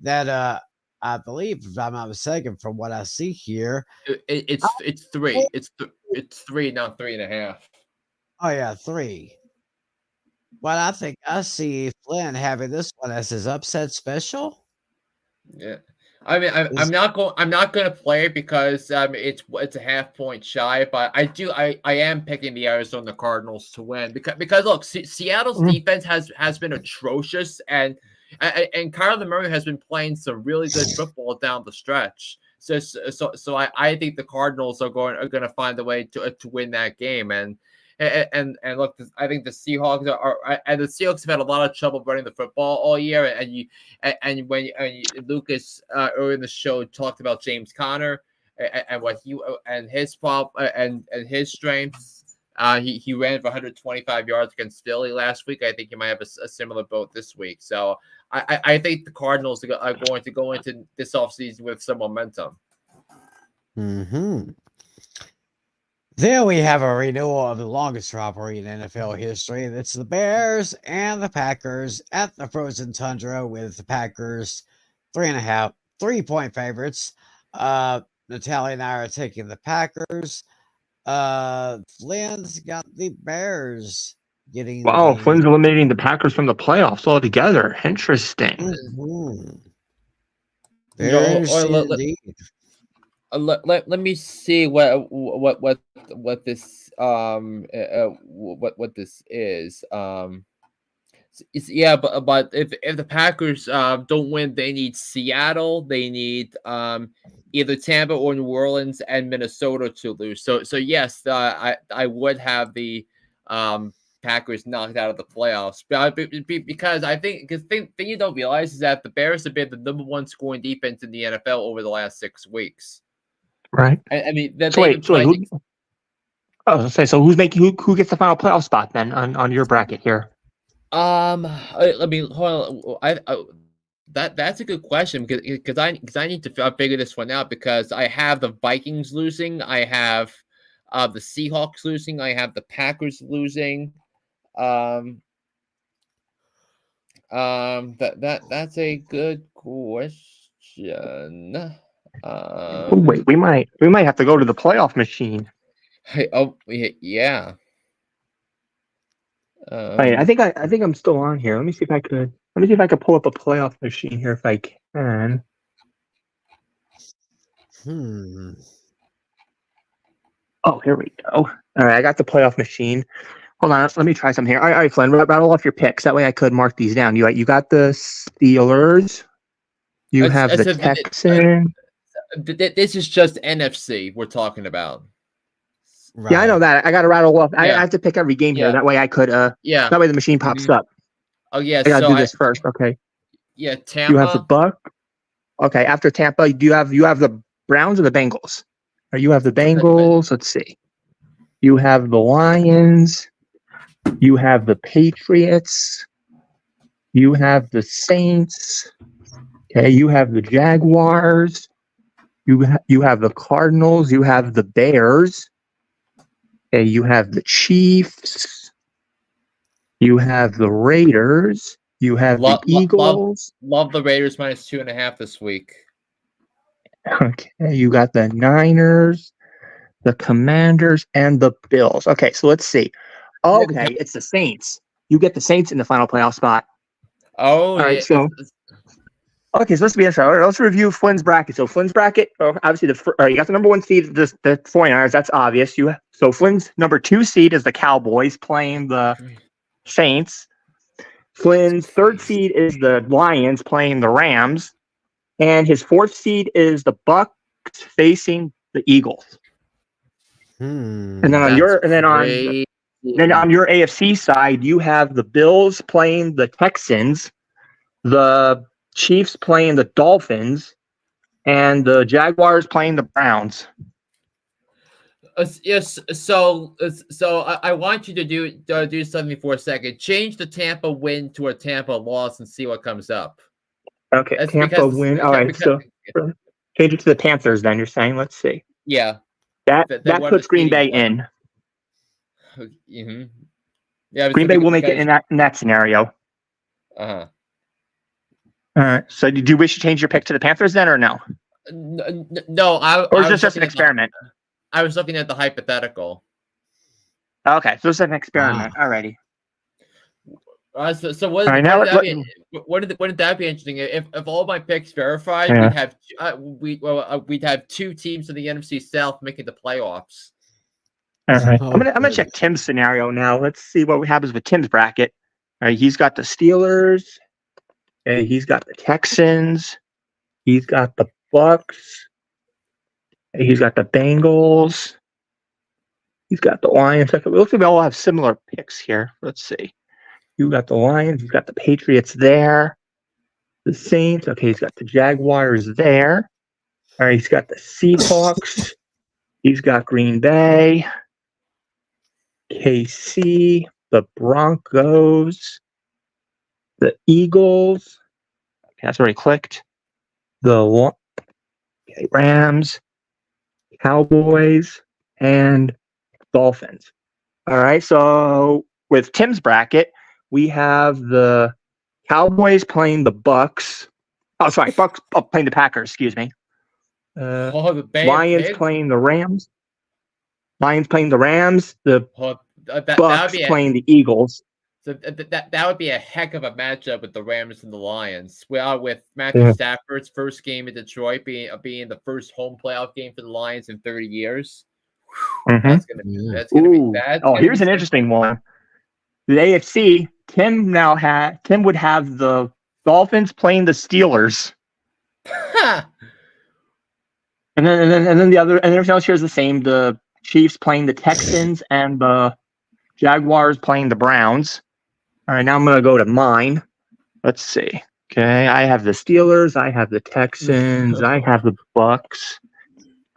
if I'm not mistaken, from what I see here, it's 3. It's 3, not 3.5. Oh yeah, 3. But I think I see Flynn having this one as his upset special. Yeah. I mean, I'm not going to play it because it's a half point shy, but I am picking the Arizona Cardinals to win because look, Seattle's defense has been atrocious, and Kyler Murray has been playing some really good football down the stretch. So I think the Cardinals are going to find a way to win that game, and look, I think the Seahawks the Seahawks have had a lot of trouble running the football all year. And when Lucas earlier in the show talked about James Conner and what his problem and his strengths, he ran for 125 yards against Philly last week. I think he might have a similar boat this week. So I think the Cardinals are going to go into this offseason with some momentum. Mm-hmm. Then we have a renewal of the longest rivalry in NFL history. It's the Bears and the Packers at the frozen tundra, with the Packers 3.5, 3-point favorites. Natalia and I are taking the Packers. Flynn's got the Bears getting. Wow, Flynn's eliminating the Packers from the playoffs altogether. Interesting. Mm-hmm. Very indeed. Let me see what this what this is. Yeah, but if the Packers don't win, they need Seattle, they need either Tampa or New Orleans and Minnesota to lose. So yes, I would have the Packers knocked out of the playoffs, because I think thing you don't realize is that the Bears have been the number 1 scoring defense in the NFL over the last 6 weeks. Right. I mean, so who's who gets the final playoff spot then on your bracket here? I mean, hold on. That's a good question because I need to figure this one out, because I have the Vikings losing, I have the Seahawks losing, I have the Packers losing. That's a good question. Wait, we might have to go to the playoff machine. Yeah. I think I'm still on here. Let me see if I could pull up a playoff machine here if I can. Oh, here we go. All right, I got the playoff machine. Hold on, let me try something here. All right, Flynn, rattle off your picks. That way I could mark these down. You got the Steelers. You have the Texans. This is just NFC we're talking about. Right. Yeah, I know that. I got to rattle off. I have to pick every game here. That way I could. That way the machine pops up. Oh yeah. I got to do this first. Okay. Yeah, Tampa. You have the Buck. Okay, after Tampa, you have the Browns or the Bengals. Or you have the Bengals. Let's see. You have the Lions. You have the Patriots. You have the Saints. Okay, you have the Jaguars. You have the Cardinals. You have the Bears. Okay, you have the Chiefs. You have the Raiders. You have the Eagles. Love the Raiders minus 2.5 this week. Okay, you got the Niners, the Commanders, and the Bills. Okay, so let's see. Okay, it's the Saints. You get the Saints in the final playoff spot. Oh, all right. So, okay, so let's review Flynn's bracket. So Flynn's bracket, obviously, you got the number 1 seed, the 49ers. That's obvious. So Flynn's number 2 seed is the Cowboys playing the Saints. Flynn's 3rd seed is the Lions playing the Rams, and his 4th seed is the Bucks facing the Eagles. And then on Then on your AFC side, you have the Bills playing the Texans, the Chiefs playing the Dolphins, and the Jaguars playing the Browns. Yes. So I want you to do something for a second. Change the Tampa win to a Tampa loss and see what comes up. Okay, That's Tampa win. All right, so change it to the Panthers. Then you're saying, let's see. Yeah, that puts Green Bay in. Mm-hmm. Yeah, Green Bay will make it in that scenario. Uh-huh. All right. So, did you wish to change your pick to the Panthers then, or no? No, or is this just an experiment? I was looking at the hypothetical. Okay, so it's an experiment. Wow. Alrighty. So wouldn't that be interesting? If all my picks verified, we'd have two teams in the NFC South making the playoffs. All right. I'm gonna check Tim's scenario now. Let's see what happens with Tim's bracket. All right, he's got the Steelers. Okay, he's got the Texans. He's got the Bucks. He's got the Bengals. He's got the Lions. It looks like we all have similar picks here. Let's see. You got the Lions. He's got the Patriots there. The Saints. Okay, he's got the Jaguars there. All right, he's got the Seahawks. He's got Green Bay. KC. The Broncos. The Eagles. Okay, that's already clicked. The Rams. Cowboys. And Dolphins. All right, so with Tim's bracket, we have the Cowboys playing the Bucks. Oh, sorry, Bucks playing the Packers. Excuse me. Lions playing the Rams. Lions playing the Rams. The Bucks playing the Eagles. So that would be a heck of a matchup with the Rams and the Lions. Well, with Matthew Stafford's first game in Detroit being the first home playoff game for the Lions in 30 years. That's gonna be bad. Oh, here's an interesting one. The AFC, Tim would have the Dolphins playing the Steelers. and then the other, and everything else here is the same. The Chiefs playing the Texans and the Jaguars playing the Browns. All right, now I'm gonna go to mine. Let's see. Okay, I have the Steelers, I have the Texans, I have the Bucks,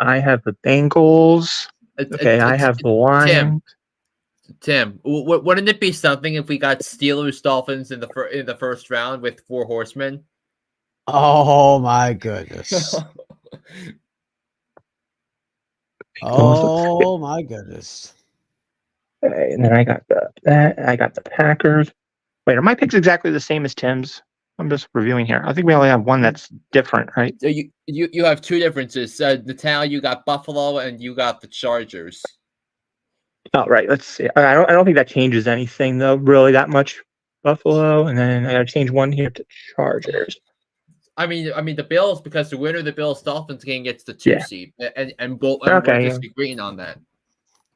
I have the Bengals. Okay, I have the Lions. Tim, wouldn't it be something if we got Steelers Dolphins in the first round with 4 horsemen? Oh my goodness! Oh my goodness! Okay, and then I got the Packers. Wait, are my picks exactly the same as Tim's? I'm just reviewing here. I think we only have one that's different, right? So you have 2 differences. Natalia, you got Buffalo, and you got the Chargers. Oh, right. Let's see. I don't think that changes anything though, really that much. Buffalo, and then I gotta change one here to Chargers. I mean the Bills, because the winner of the Bills Dolphins game gets the 2 seed, and we're disagreeing on that.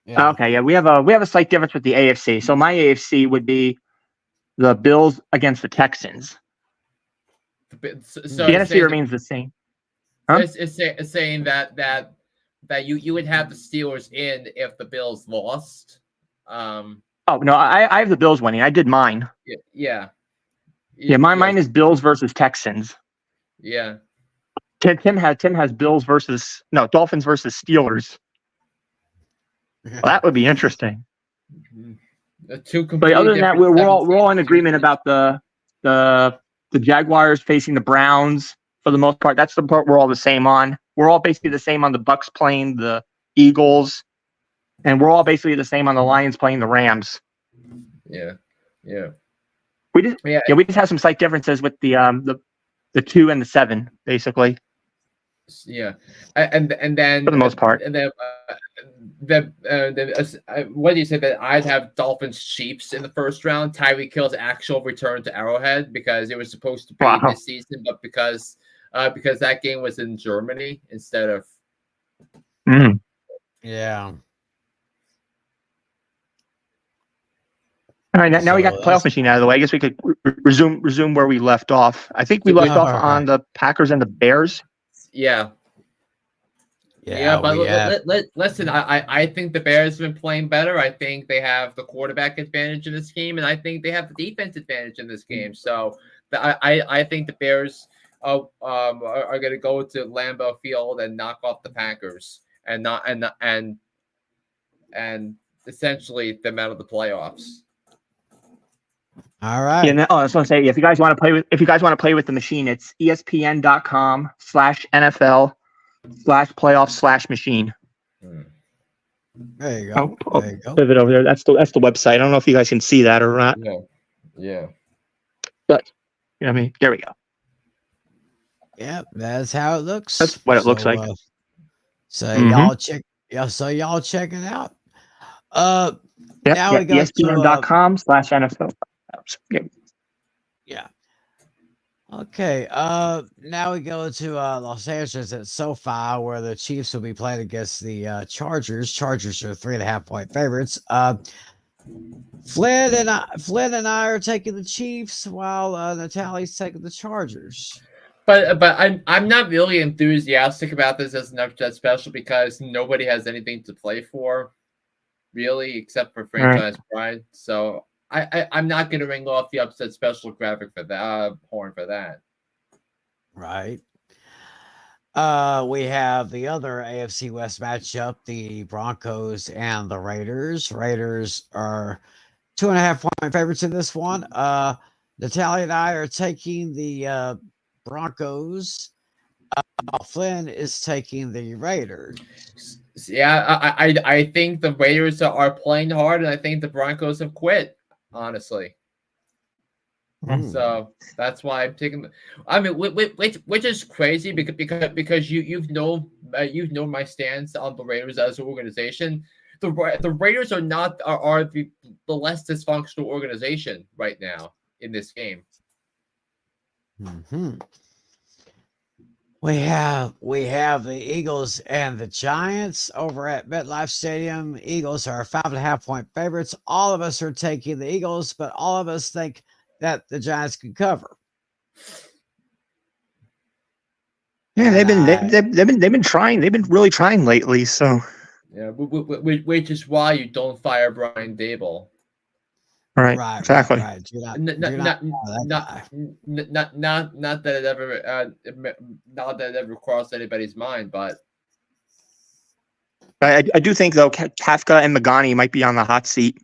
Yeah. Okay, yeah, we have a slight difference with the AFC. So my AFC would be the Bills against the Texans. So the NFC remains the same. Huh? It's saying that you would have the Steelers in if the Bills lost. Oh no, I have the Bills winning. I did mine. Yeah. Mine is Bills versus Texans. Yeah. Tim has Bills versus Dolphins versus Steelers. Well, that would be interesting. But other than that, we're all in agreement about the Jaguars facing the Browns for the most part. That's the part we're all the same on. We're all basically the same on the Bucks playing the Eagles, and we're all basically the same on the Lions playing the Rams. Yeah. We just have some slight differences with the 2 and the 7, basically. Yeah, and then for the most part, and then what do you say that I'd have Dolphins Chiefs in the first round? Tyreek Hill's actual return to Arrowhead, because it was supposed to be this season, but because that game was in Germany instead of. Yeah. All right, now we got the playoff machine out of the way. I guess we could resume where we left off. I think we left off on the Packers and the Bears. Yeah. Yeah, but listen, I think the Bears have been playing better. I think they have the quarterback advantage in this game, and I think they have the defense advantage in this game. So I think the Bears are going to go to Lambeau Field and knock off the Packers and essentially them out of the playoffs. All right. Yeah, I was going to say, if you guys want to play with the machine, it's ESPN.com/NFL/playoff/machine. There you go. There you go. Put it over there. That's the website. I don't know if you guys can see that or not. Yeah. But you know what I mean, there we go. Yep, that's how it looks. That's what it looks like. So y'all check. Yeah, so y'all check it out. Now we go ESPN.com/NFL. Yeah. Okay. Now we go to Los Angeles at SoFi, where the Chiefs will be playing against the Chargers. Chargers are 3.5-point favorites. Flynn and I are taking the Chiefs, while Natalie's taking the Chargers. But I'm not really enthusiastic about this as an upset special because nobody has anything to play for, really, except for franchise pride. So I'm not going to ring off the upset special graphic for that horn for that. Right. We have the other AFC West matchup, the Broncos and the Raiders. Raiders are 2.5-point favorites in this one. Natalia and I are taking the Broncos. Flynn is taking the Raiders. Yeah, I think the Raiders are playing hard, and I think the Broncos have quit, honestly. So that's why I'm taking. I mean, which is crazy because you've known my stance on the Raiders as an organization. The Raiders are the less dysfunctional organization right now in this game. We have the Eagles and the Giants over at MetLife Stadium. Eagles are 5.5-point favorites. All of us are taking the Eagles, but all of us think that the Giants can cover. Yeah, they've been trying. They've been really trying lately. So yeah, which is why you don't fire Brian Dable. Right, exactly. Not that it ever crossed anybody's mind, but I do think though Kafka and Magani might be on the hot seat.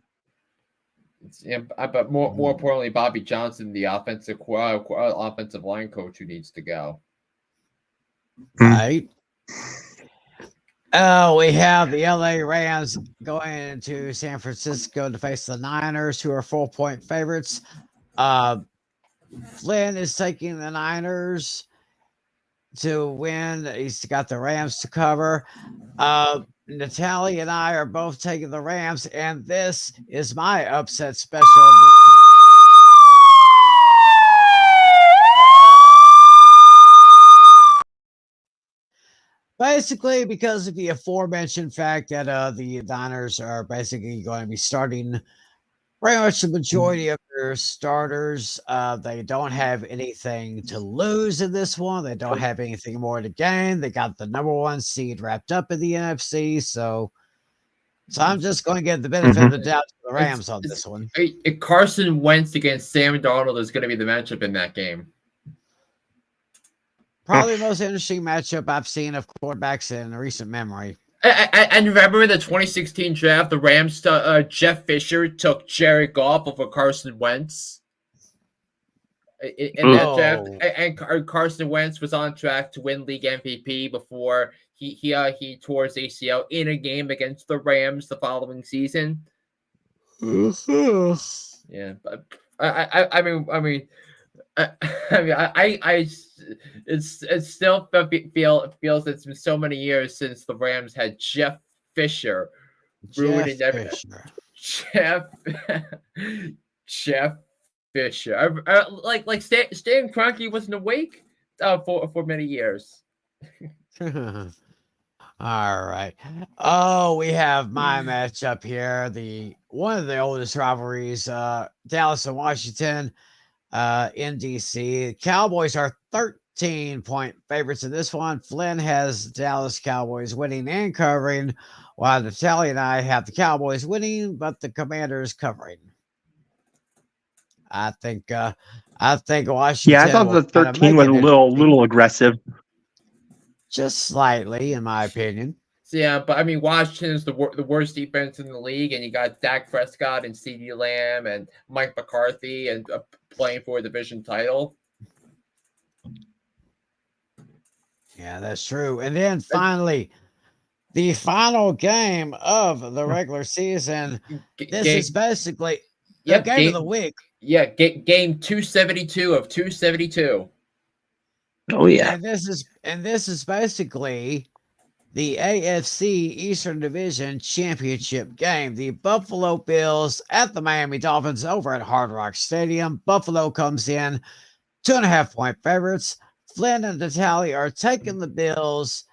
Yeah, but more importantly, Bobby Johnson, the offensive line coach, who needs to go. Right. We have the LA Rams going into San Francisco to face the Niners, who are 4-point favorites. Flynn is taking the Niners to win. He's got the Rams to cover. Natalie and I are both taking the Rams, and this is my upset special. Basically, because of the aforementioned fact that the Niners are basically going to be starting pretty much the majority of their starters. They don't have anything to lose in this one. They don't have anything more to gain. They got the number 1 seed wrapped up in the NFC. So I'm just going to give the benefit of the doubt to the Rams on this one. Carson Wentz against Sam Darnold is going to be the matchup in that game. Probably the most interesting matchup I've seen of quarterbacks in recent memory. And remember in the 2016 draft, the Rams, Jeff Fisher took Jared Goff over Carson Wentz. In that draft, and Carson Wentz was on track to win league MVP before he tore his ACL in a game against the Rams the following season. Yeah, but I mean, it still feels it's been so many years since the Rams had Jeff Fisher ruining everything. Jeff Fisher, like Stan Kroenke wasn't awake for many years. All right. Oh, we have my matchup here. One of the oldest rivalries, Dallas and Washington. In DC, the Cowboys are 14-point favorites in this one. Flynn has Dallas Cowboys winning and covering, while Natalie and I have the Cowboys winning, but the Commanders covering. I think Washington. Yeah, I thought the 13 was a little aggressive. Just slightly, in my opinion. So yeah, but I mean, Washington is the worst defense in the league, and you got Dak Prescott and CeeDee Lamb and Mike McCarthy and playing for a division title. Yeah, that's true. And then finally, the final game of the regular season. This is basically the game of the week. Yeah, game 272 of 272. Oh yeah. And this is basically the AFC Eastern Division Championship game. The Buffalo Bills at the Miami Dolphins over at Hard Rock Stadium. Buffalo comes in 2.5-point favorites. Flynn and Natalie are taking the Bills,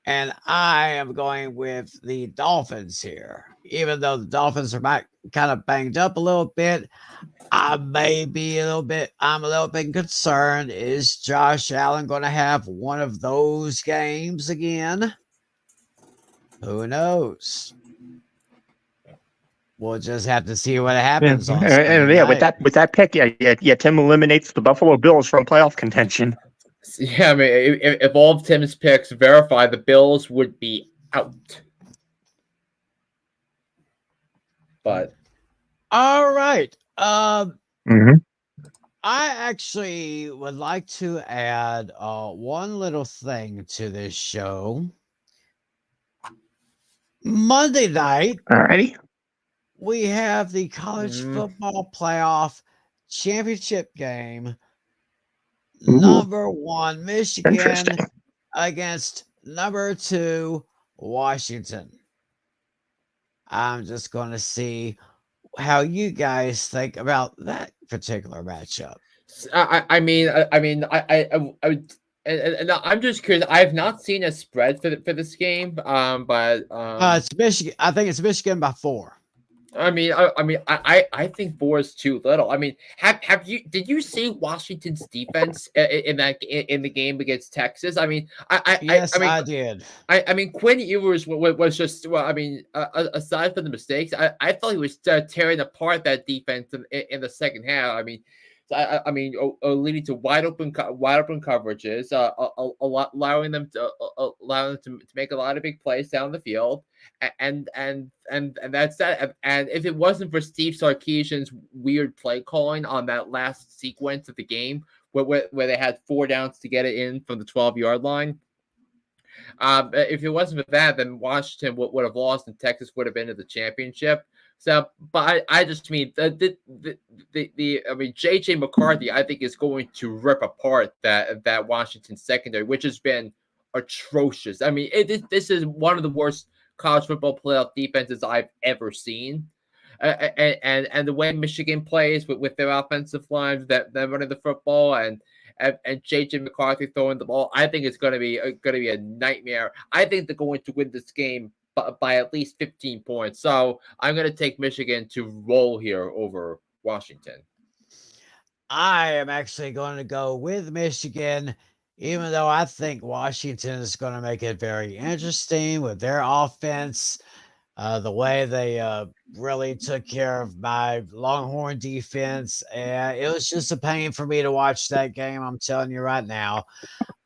and I am going with the Dolphins here. Even though the Dolphins are kind of banged up a little bit, I'm a little bit concerned. Is Josh Allen going to have one of those games again? Who knows? We'll just have to see what happens. With that pick, Tim eliminates the Buffalo Bills from playoff contention. Yeah, I mean, if all of Tim's picks verify, the Bills would be out. But all right. Mm-hmm. I actually would like to add one little thing to this show. Monday night. Alrighty. We have the college football playoff championship game. Number 1 Michigan against number 2 Washington. I'm just going to see how you guys think about that particular matchup. I'm just curious. I have not seen a spread for this game, but it's Michigan. I think it's Michigan by 4. I think 4 is too little. I mean, did you see Washington's defense in the game against Texas? I mean, I did. I mean, Quinn Ewers was just aside from the mistakes, I thought he was tearing apart that defense in the second half. I mean, leading to wide open coverages, allowing them to make a lot of big plays down the field, and that's that. And if it wasn't for Steve Sarkisian's weird play calling on that last sequence of the game, where they had 4 downs to get it in from the 12-yard line, if it wasn't for that, then Washington would have lost, and Texas would have been to the championship. So, but I just mean JJ McCarthy, I think, is going to rip apart that Washington secondary, which has been atrocious. I mean, this is one of the worst college football playoff defenses I've ever seen. And the way Michigan plays with their offensive lines, that they're running the football, and JJ McCarthy throwing the ball, I think it's going to be a nightmare. I think they're going to win this game by at least 15 points. So I'm going to take Michigan to roll here over Washington. I am actually going to go with Michigan, even though I think Washington is going to make it very interesting with their offense. The way they really took care of my Longhorn defense. And it was just a pain for me to watch that game, I'm telling you right now.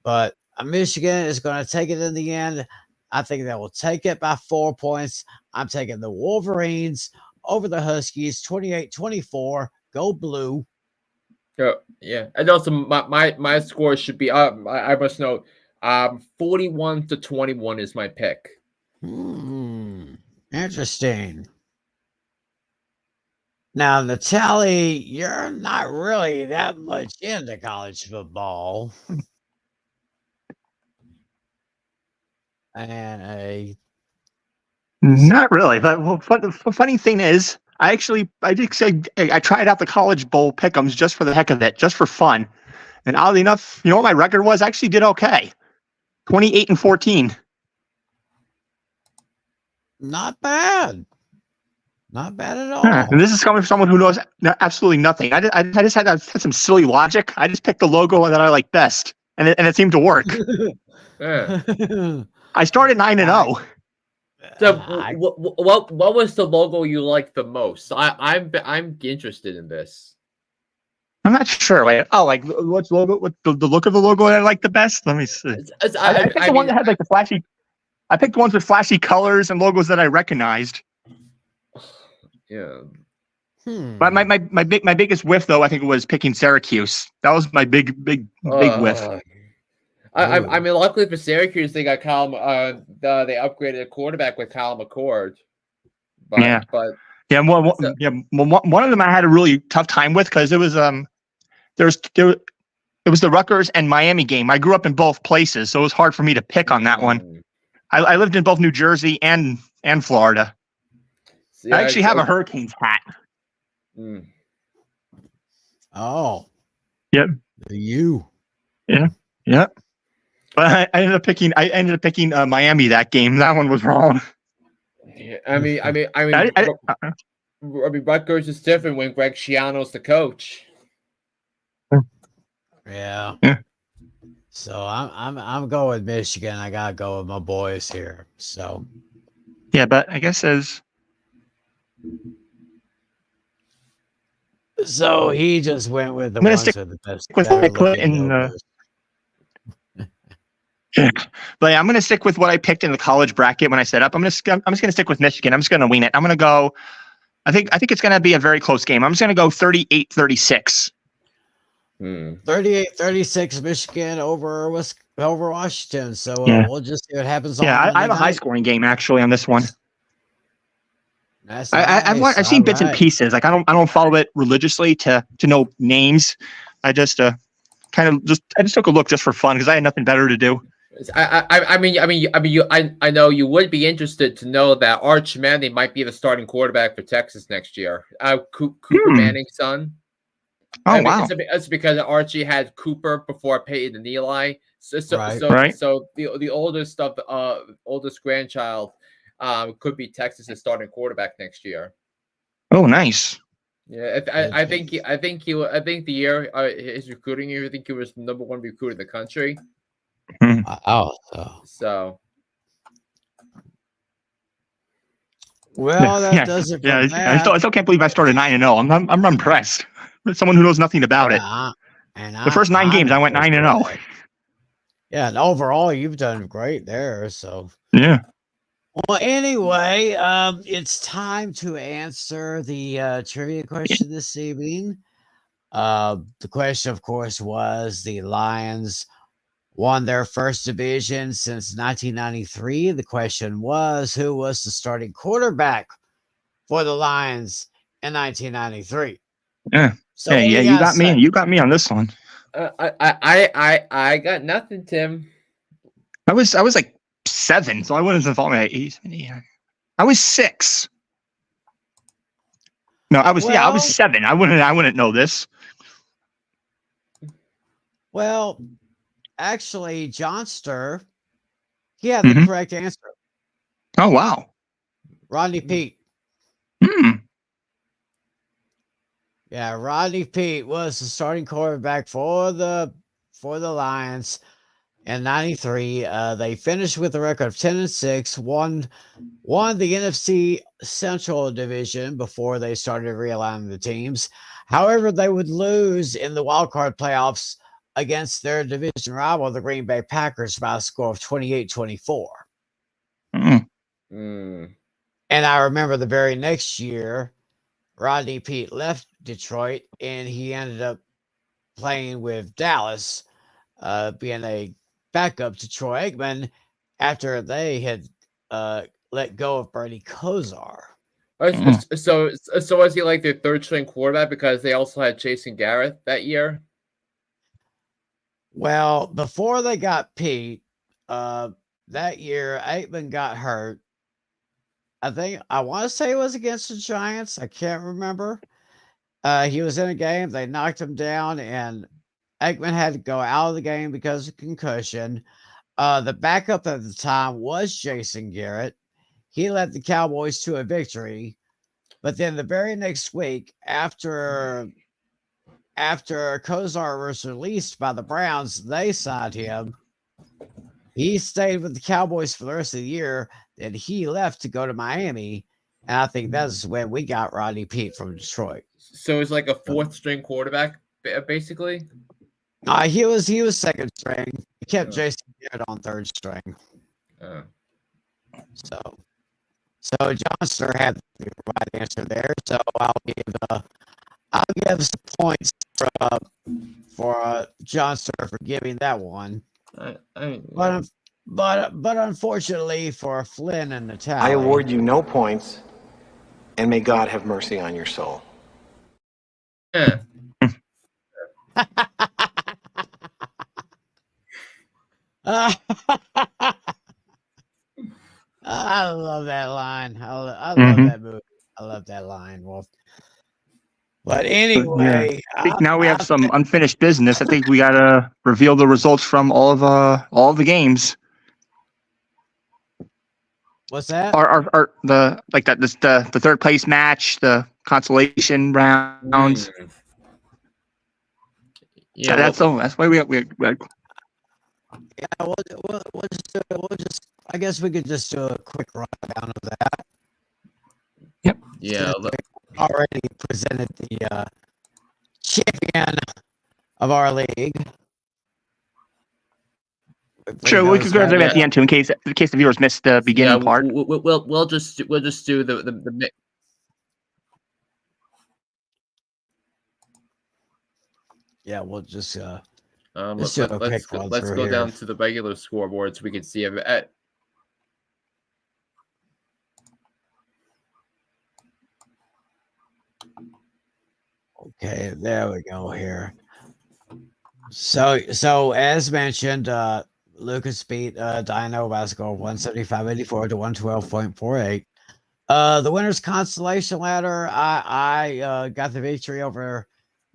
But Michigan is going to take it in the end. I think they will take it by 4 points. I'm taking the Wolverines over the Huskies, 28-24. Go blue. Yeah. And also my score should be, I must note, 41-21 is my pick. Interesting. Now, Natalie, you're not really that much into college football. And not really, but the funny thing is, I tried out the College Bowl pick'ems just for the heck of it, just for fun. And oddly enough, you know what my record was? I actually did okay. 28-14. Not bad. Not bad at Huh. all. And this is coming from someone who knows absolutely nothing. I just had some silly logic. I just picked the logo that I like best, and it seemed to work. Yeah. I started 9-0. So, what was the logo you liked the most? I'm interested in this. I'm not sure. Like what's logo? What the look of the logo that I like the best? Let me see. I picked the one that had like the flashy. I picked the ones with flashy colors and logos that I recognized. Yeah. But my biggest whiff though, I think it was picking Syracuse. That was my big whiff. I mean, luckily for Syracuse, they got Colin. They upgraded a quarterback with Colin McCord. But one of them I had a really tough time with because it was it was the Rutgers and Miami game. I grew up in both places, so it was hard for me to pick on that one. I lived in both New Jersey and Florida. I actually have a Hurricanes hat. Oh. Yep. You. Yeah. Yep. But I ended up picking Miami that game. That one was wrong. Yeah, I mean, Rutgers is different when Greg Schiano's the coach. Yeah. So I'm going with Michigan. I gotta go with my boys here. So. Yeah, but I guess So he just went with the ones with the best. But yeah, I'm going to stick with what I picked in the college bracket when I set up. I'm just going to stick with Michigan. I'm just going to wing it. I'm going to go. I think it's going to be a very close game. I'm just going to go 38-36. 38-36 Michigan over Washington. So we'll just see what happens. Yeah, I have a high scoring game actually on this one. That's I've seen bits and pieces. Like I don't follow it religiously to know names. I just took a look just for fun because I had nothing better to do. I know you would be interested to know that Arch Manning might be the starting quarterback for Texas next year. Cooper Manning's son. Oh wow! It's because Archie had Cooper before Peyton and Eli. So the oldest grandchild could be Texas's starting quarterback next year. Oh, nice. Yeah, I think the year his recruiting year, I think he was the number one recruit in the country. So. Well, that does it. I still can't believe I started 9-0. I'm impressed. Someone who knows nothing about it. The first 9 games, I went 9-0. Yeah, and overall, you've done great there. So yeah. Well, anyway, it's time to answer the trivia question this evening. The question, of course, was the Lions won their first division since 1993. The question was, who was the starting quarterback for the Lions in 1993? Yeah. So you got me. You got me on this one. I got nothing, Tim. I was like 7, so I wouldn't have thought I was 6. No, I was 7. I wouldn't know this. Well, actually, Johnster, he had the correct answer. Oh wow. Rodney Peete. Yeah, Rodney Peete was the starting quarterback for the Lions in 93. They finished with a record of 10-6, won the NFC Central Division before they started realigning the teams. However, they would lose in the wild card playoffs against their division rival, the Green Bay Packers, by a score of 28-24. And I remember the very next year, Rodney Peete left Detroit and he ended up playing with Dallas, being a backup to Troy Aikman after they had let go of Bernie Kosar. So was he like their third string quarterback because they also had Jason Garrett that year? Well, before they got Pete, that year Aikman got hurt. I want to say it was against the Giants. I can't remember. He was in a game. They knocked him down, and Aikman had to go out of the game because of concussion. The backup at the time was Jason Garrett. He led the Cowboys to a victory, But then the very next week, after Kozar was released by the Browns, they signed him. He stayed with the Cowboys for the rest of the year. Then he left to go to Miami. And I think that's when we got Rodney Peete from Detroit. So it's like a fourth string quarterback, basically. He was second string. He kept Jason Garrett on third string. So Johnston had the right answer there. So I'll give some points for Johnston for giving that one. But unfortunately for Flynn and Natalie, I award you no points, and may God have mercy on your soul. Yeah. I love that line. I love that movie. I love that line, Wolf. But anyway, I think now we have some unfinished business. I think we gotta reveal the results from all of the games. What's that? The third place match, the consolation rounds. Yeah, that's why we yeah, we'll just. I guess we could just do a quick rundown of that. Yep. Yeah. Already presented the champion of our league. Sure, we could go there at the end too, in case the viewers missed the beginning part. We'll just do the. Yeah, we'll just let's go down to the regular scoreboard so we can see it. Okay, there we go here. So as mentioned, Lucas beat Dino by a score of 175.84 to 112.48. The winner's consolation ladder, I got the victory over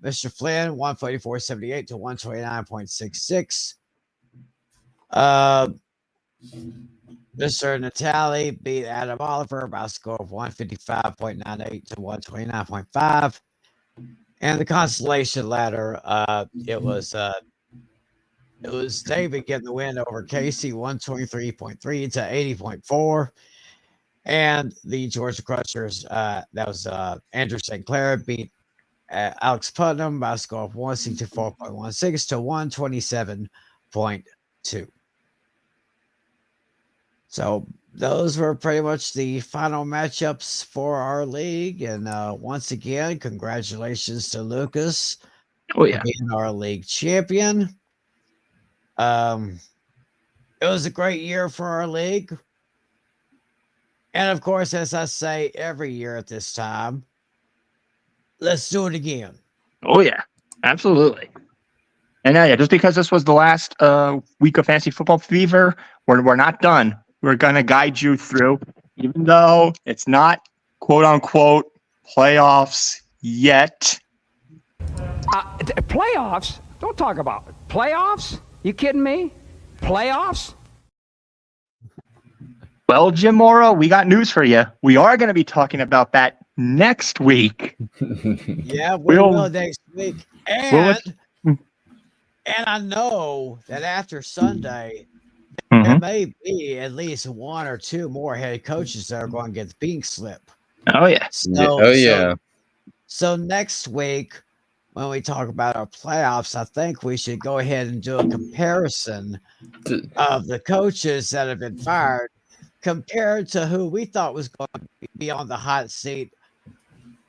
Mr. Flynn, 144.78 to 129.66. Mr. Natali beat Adam Oliver by a score of 155.98 to 129.5. And the consolation ladder, it was David getting the win over Casey, 123.3 to 80.4. And the Georgia Crushers, that was Andrew St. Clair beat Alex Putnam by a score of 164.16 to 127.2. So those were pretty much the final matchups for our league. And once again, congratulations to Lucas for being our league champion. It was a great year for our league. And of course, as I say every year at this time, let's do it again. Oh, yeah, absolutely. And yeah, just because this was the last week of Fantasy Football Fever, we're not done. We're going to guide you through, even though it's not quote unquote playoffs yet. Playoffs? Don't talk about it. Playoffs? You kidding me? Playoffs? Well, Jim Mora, we got news for you. We are going to be talking about that next week. Yeah, we will next week. And I know that after Sunday, there may be at least one or two more head coaches that are going to get the pink slip. Oh, yeah. So next week, when we talk about our playoffs, I think we should go ahead and do a comparison of the coaches that have been fired compared to who we thought was going to be on the hot seat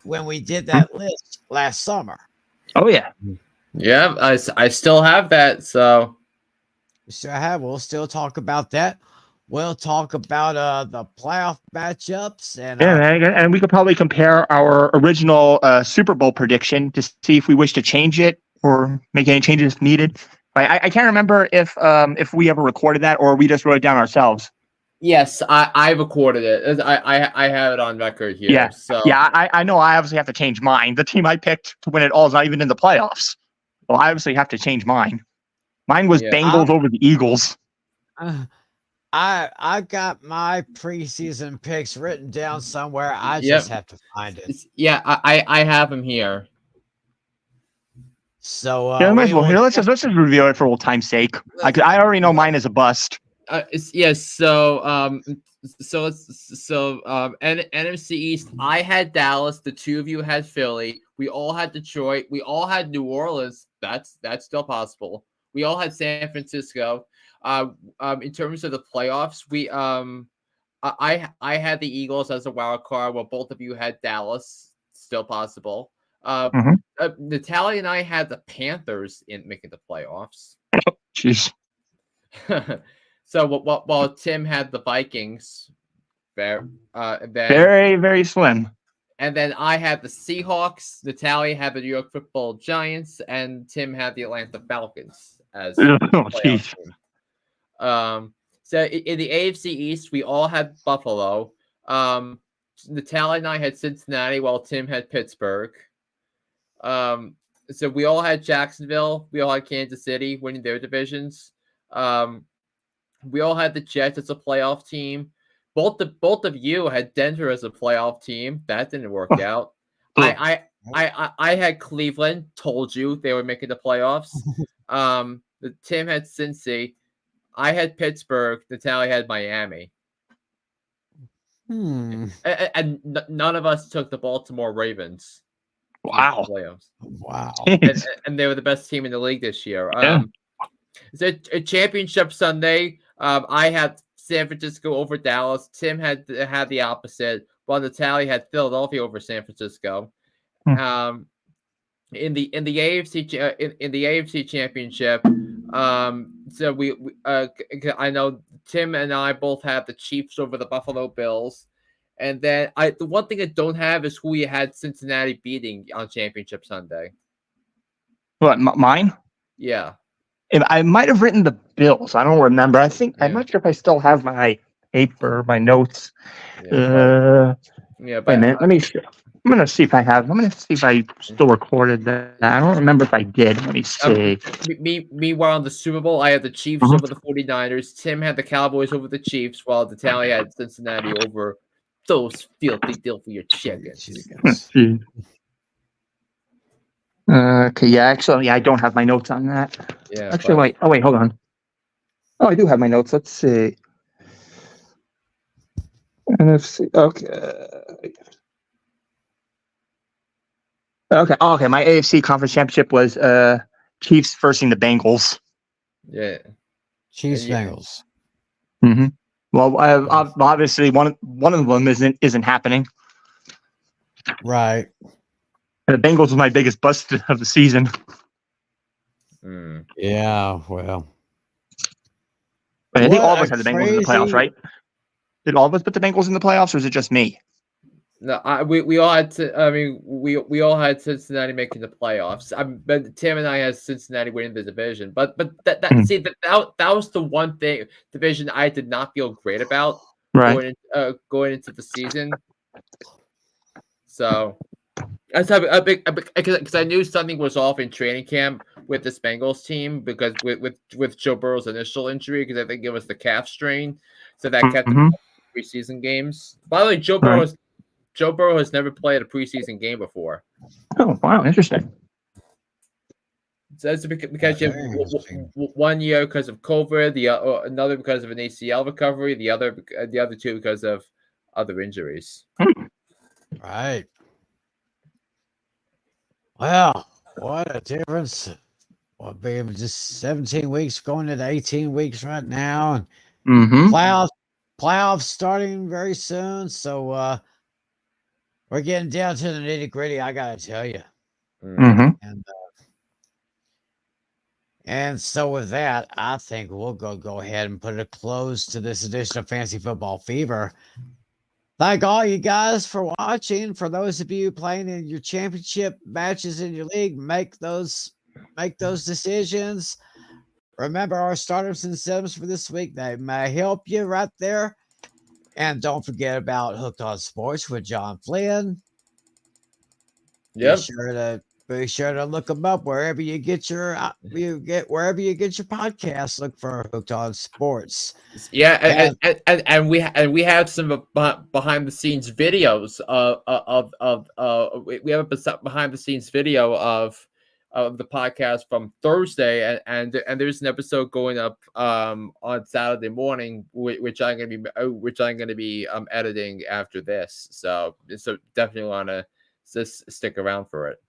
when we did that list last summer. Oh, yeah. Yeah, I still have that, so. We'll still talk about that. We'll talk about the playoff matchups and we could probably compare our original Super Bowl prediction to see if we wish to change it or make any changes if needed. I can't remember if we ever recorded that or we just wrote it down ourselves. Yes, I recorded it. I have it on record here. Yeah, so. I know. I obviously have to change mine. The team I picked to win it all is not even in the playoffs. Well, I obviously have to change mine. Mine was Bengals over the Eagles. I got my preseason picks written down somewhere. I just have to find it. Yeah, I have them here. So might as well. Let's just review it for old time's sake. I already know mine is a bust. Yes. So NFC East. I had Dallas. The two of you had Philly. We all had Detroit. We all had New Orleans. That's still possible. We all had San Francisco. In terms of the playoffs, I had the Eagles as a wild card, while both of you had Dallas. Still possible. Natalia and I had the Panthers in making the playoffs. Jeez. So while Tim had the Vikings, very very slim. And then I had the Seahawks. Natalia had the New York Football Giants, and Tim had the Atlanta Falcons as playoff team. So in the AFC East, we all had Buffalo. Natalia and I had Cincinnati, while Tim had Pittsburgh. So we all had Jacksonville. We all had Kansas City winning their divisions. We all had the Jets as a playoff team. Both of you had Denver as a playoff team. That didn't work out. I had Cleveland. Told you they were making the playoffs. Tim had Cincy. I had Pittsburgh. Natalia had Miami. And none of us took the Baltimore Ravens. Wow. Playoffs. Wow. And they were the best team in the league this year. So a championship Sunday. I had San Francisco over Dallas. Tim had the opposite, while Natalia had Philadelphia over San Francisco. In the AFC championship. So we I know Tim and I both have the Chiefs over the Buffalo Bills. And then the one thing I don't have is who you had Cincinnati beating on Championship Sunday. What, mine? Yeah. I might have written the Bills. I don't remember. I'm not sure if I still have my paper, my notes. But wait a minute. Let me. I'm gonna see if I have. I'm gonna see if I still recorded that. I don't remember if I did. Let me see. Meanwhile, on the Super Bowl, I had the Chiefs over the 49ers. Tim had the Cowboys over the Chiefs, while Natalia had Cincinnati over those filthy chickens. Okay, yeah, actually, I don't have my notes on that. Yeah. Actually, wait. Oh, wait, hold on. Oh, I do have my notes. Let's see. NFC. Okay. Okay. My AFC Conference Championship was Chiefs versing the Bengals. Yeah. Chiefs Bengals. Mm-hmm. Well, obviously one of them isn't happening. Right. And the Bengals was my biggest bust of the season. Yeah, well. But I think all of us had the Bengals in the playoffs, right? Did all of us put the Bengals in the playoffs, or is it just me? No, we all had to. I mean, we all had Cincinnati making the playoffs. But Tim and I had Cincinnati winning the division. But that was the one division I did not feel great about going into the season. So that's a big because I knew something was off in training camp with this Bengals team because with Joe Burrow's initial injury, because I think it was the calf strain, so that kept him preseason games. By the way, Joe Burrow has never played a preseason game before. Oh wow, interesting. So that's because you have 1 year because of COVID, another because of an ACL recovery, the other two because of other injuries. Right. Well, what a difference. Well, baby, just 17 weeks going into 18 weeks right now. And playoffs starting very soon. So we're getting down to the nitty-gritty, I got to tell you. And so with that, I think we'll go ahead and put a close to this edition of Fantasy Football Fever. Thank all you guys for watching. For those of you playing in your championship matches in your league, make those decisions. Remember our startups and setups for this week. They may help you right there. And don't forget about Hooked on Sports with John Flynn. Yep. Be sure to Be sure to look them up wherever you get your podcasts. Look for Hooked on Sports. Yeah, and we have some behind the scenes videos we have a behind the scenes video of the podcast from Thursday, and there's an episode going up on Saturday morning, which I'm gonna be editing after this. So definitely want to just stick around for it.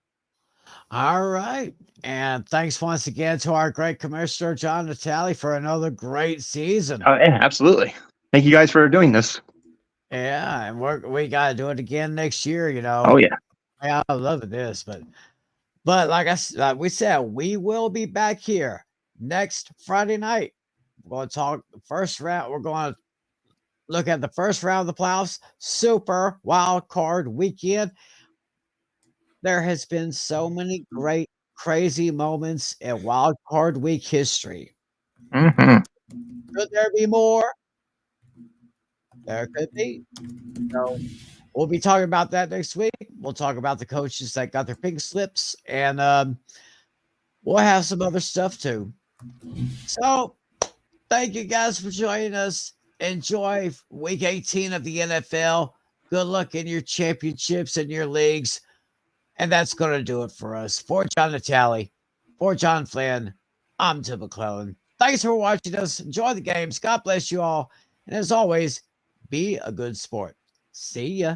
All right. And thanks once again to our great commissioner, John Natale, for another great season. Oh, yeah, absolutely. Thank you guys for doing this. Yeah, and we got to do it again next year, you know. Oh, yeah. Yeah, I love this, but like we said, we will be back here next Friday night. We're going to talk the first round. We're going to look at the first round of the playoffs, Super Wild Card Weekend. There has been so many great, crazy moments in Wild Card Week history. Mm-hmm. Could there be more? There could be. So we'll be talking about that next week. We'll talk about the coaches that got their pink slips, and we'll have some other stuff too. So thank you guys for joining us. Enjoy week 18 of the NFL. Good luck in your championships and your leagues. And that's going to do it for us. For John Natale, for John Flynn, I'm Tim McClellan. Thanks for watching us. Enjoy the games. God bless you all. And as always, be a good sport. See ya.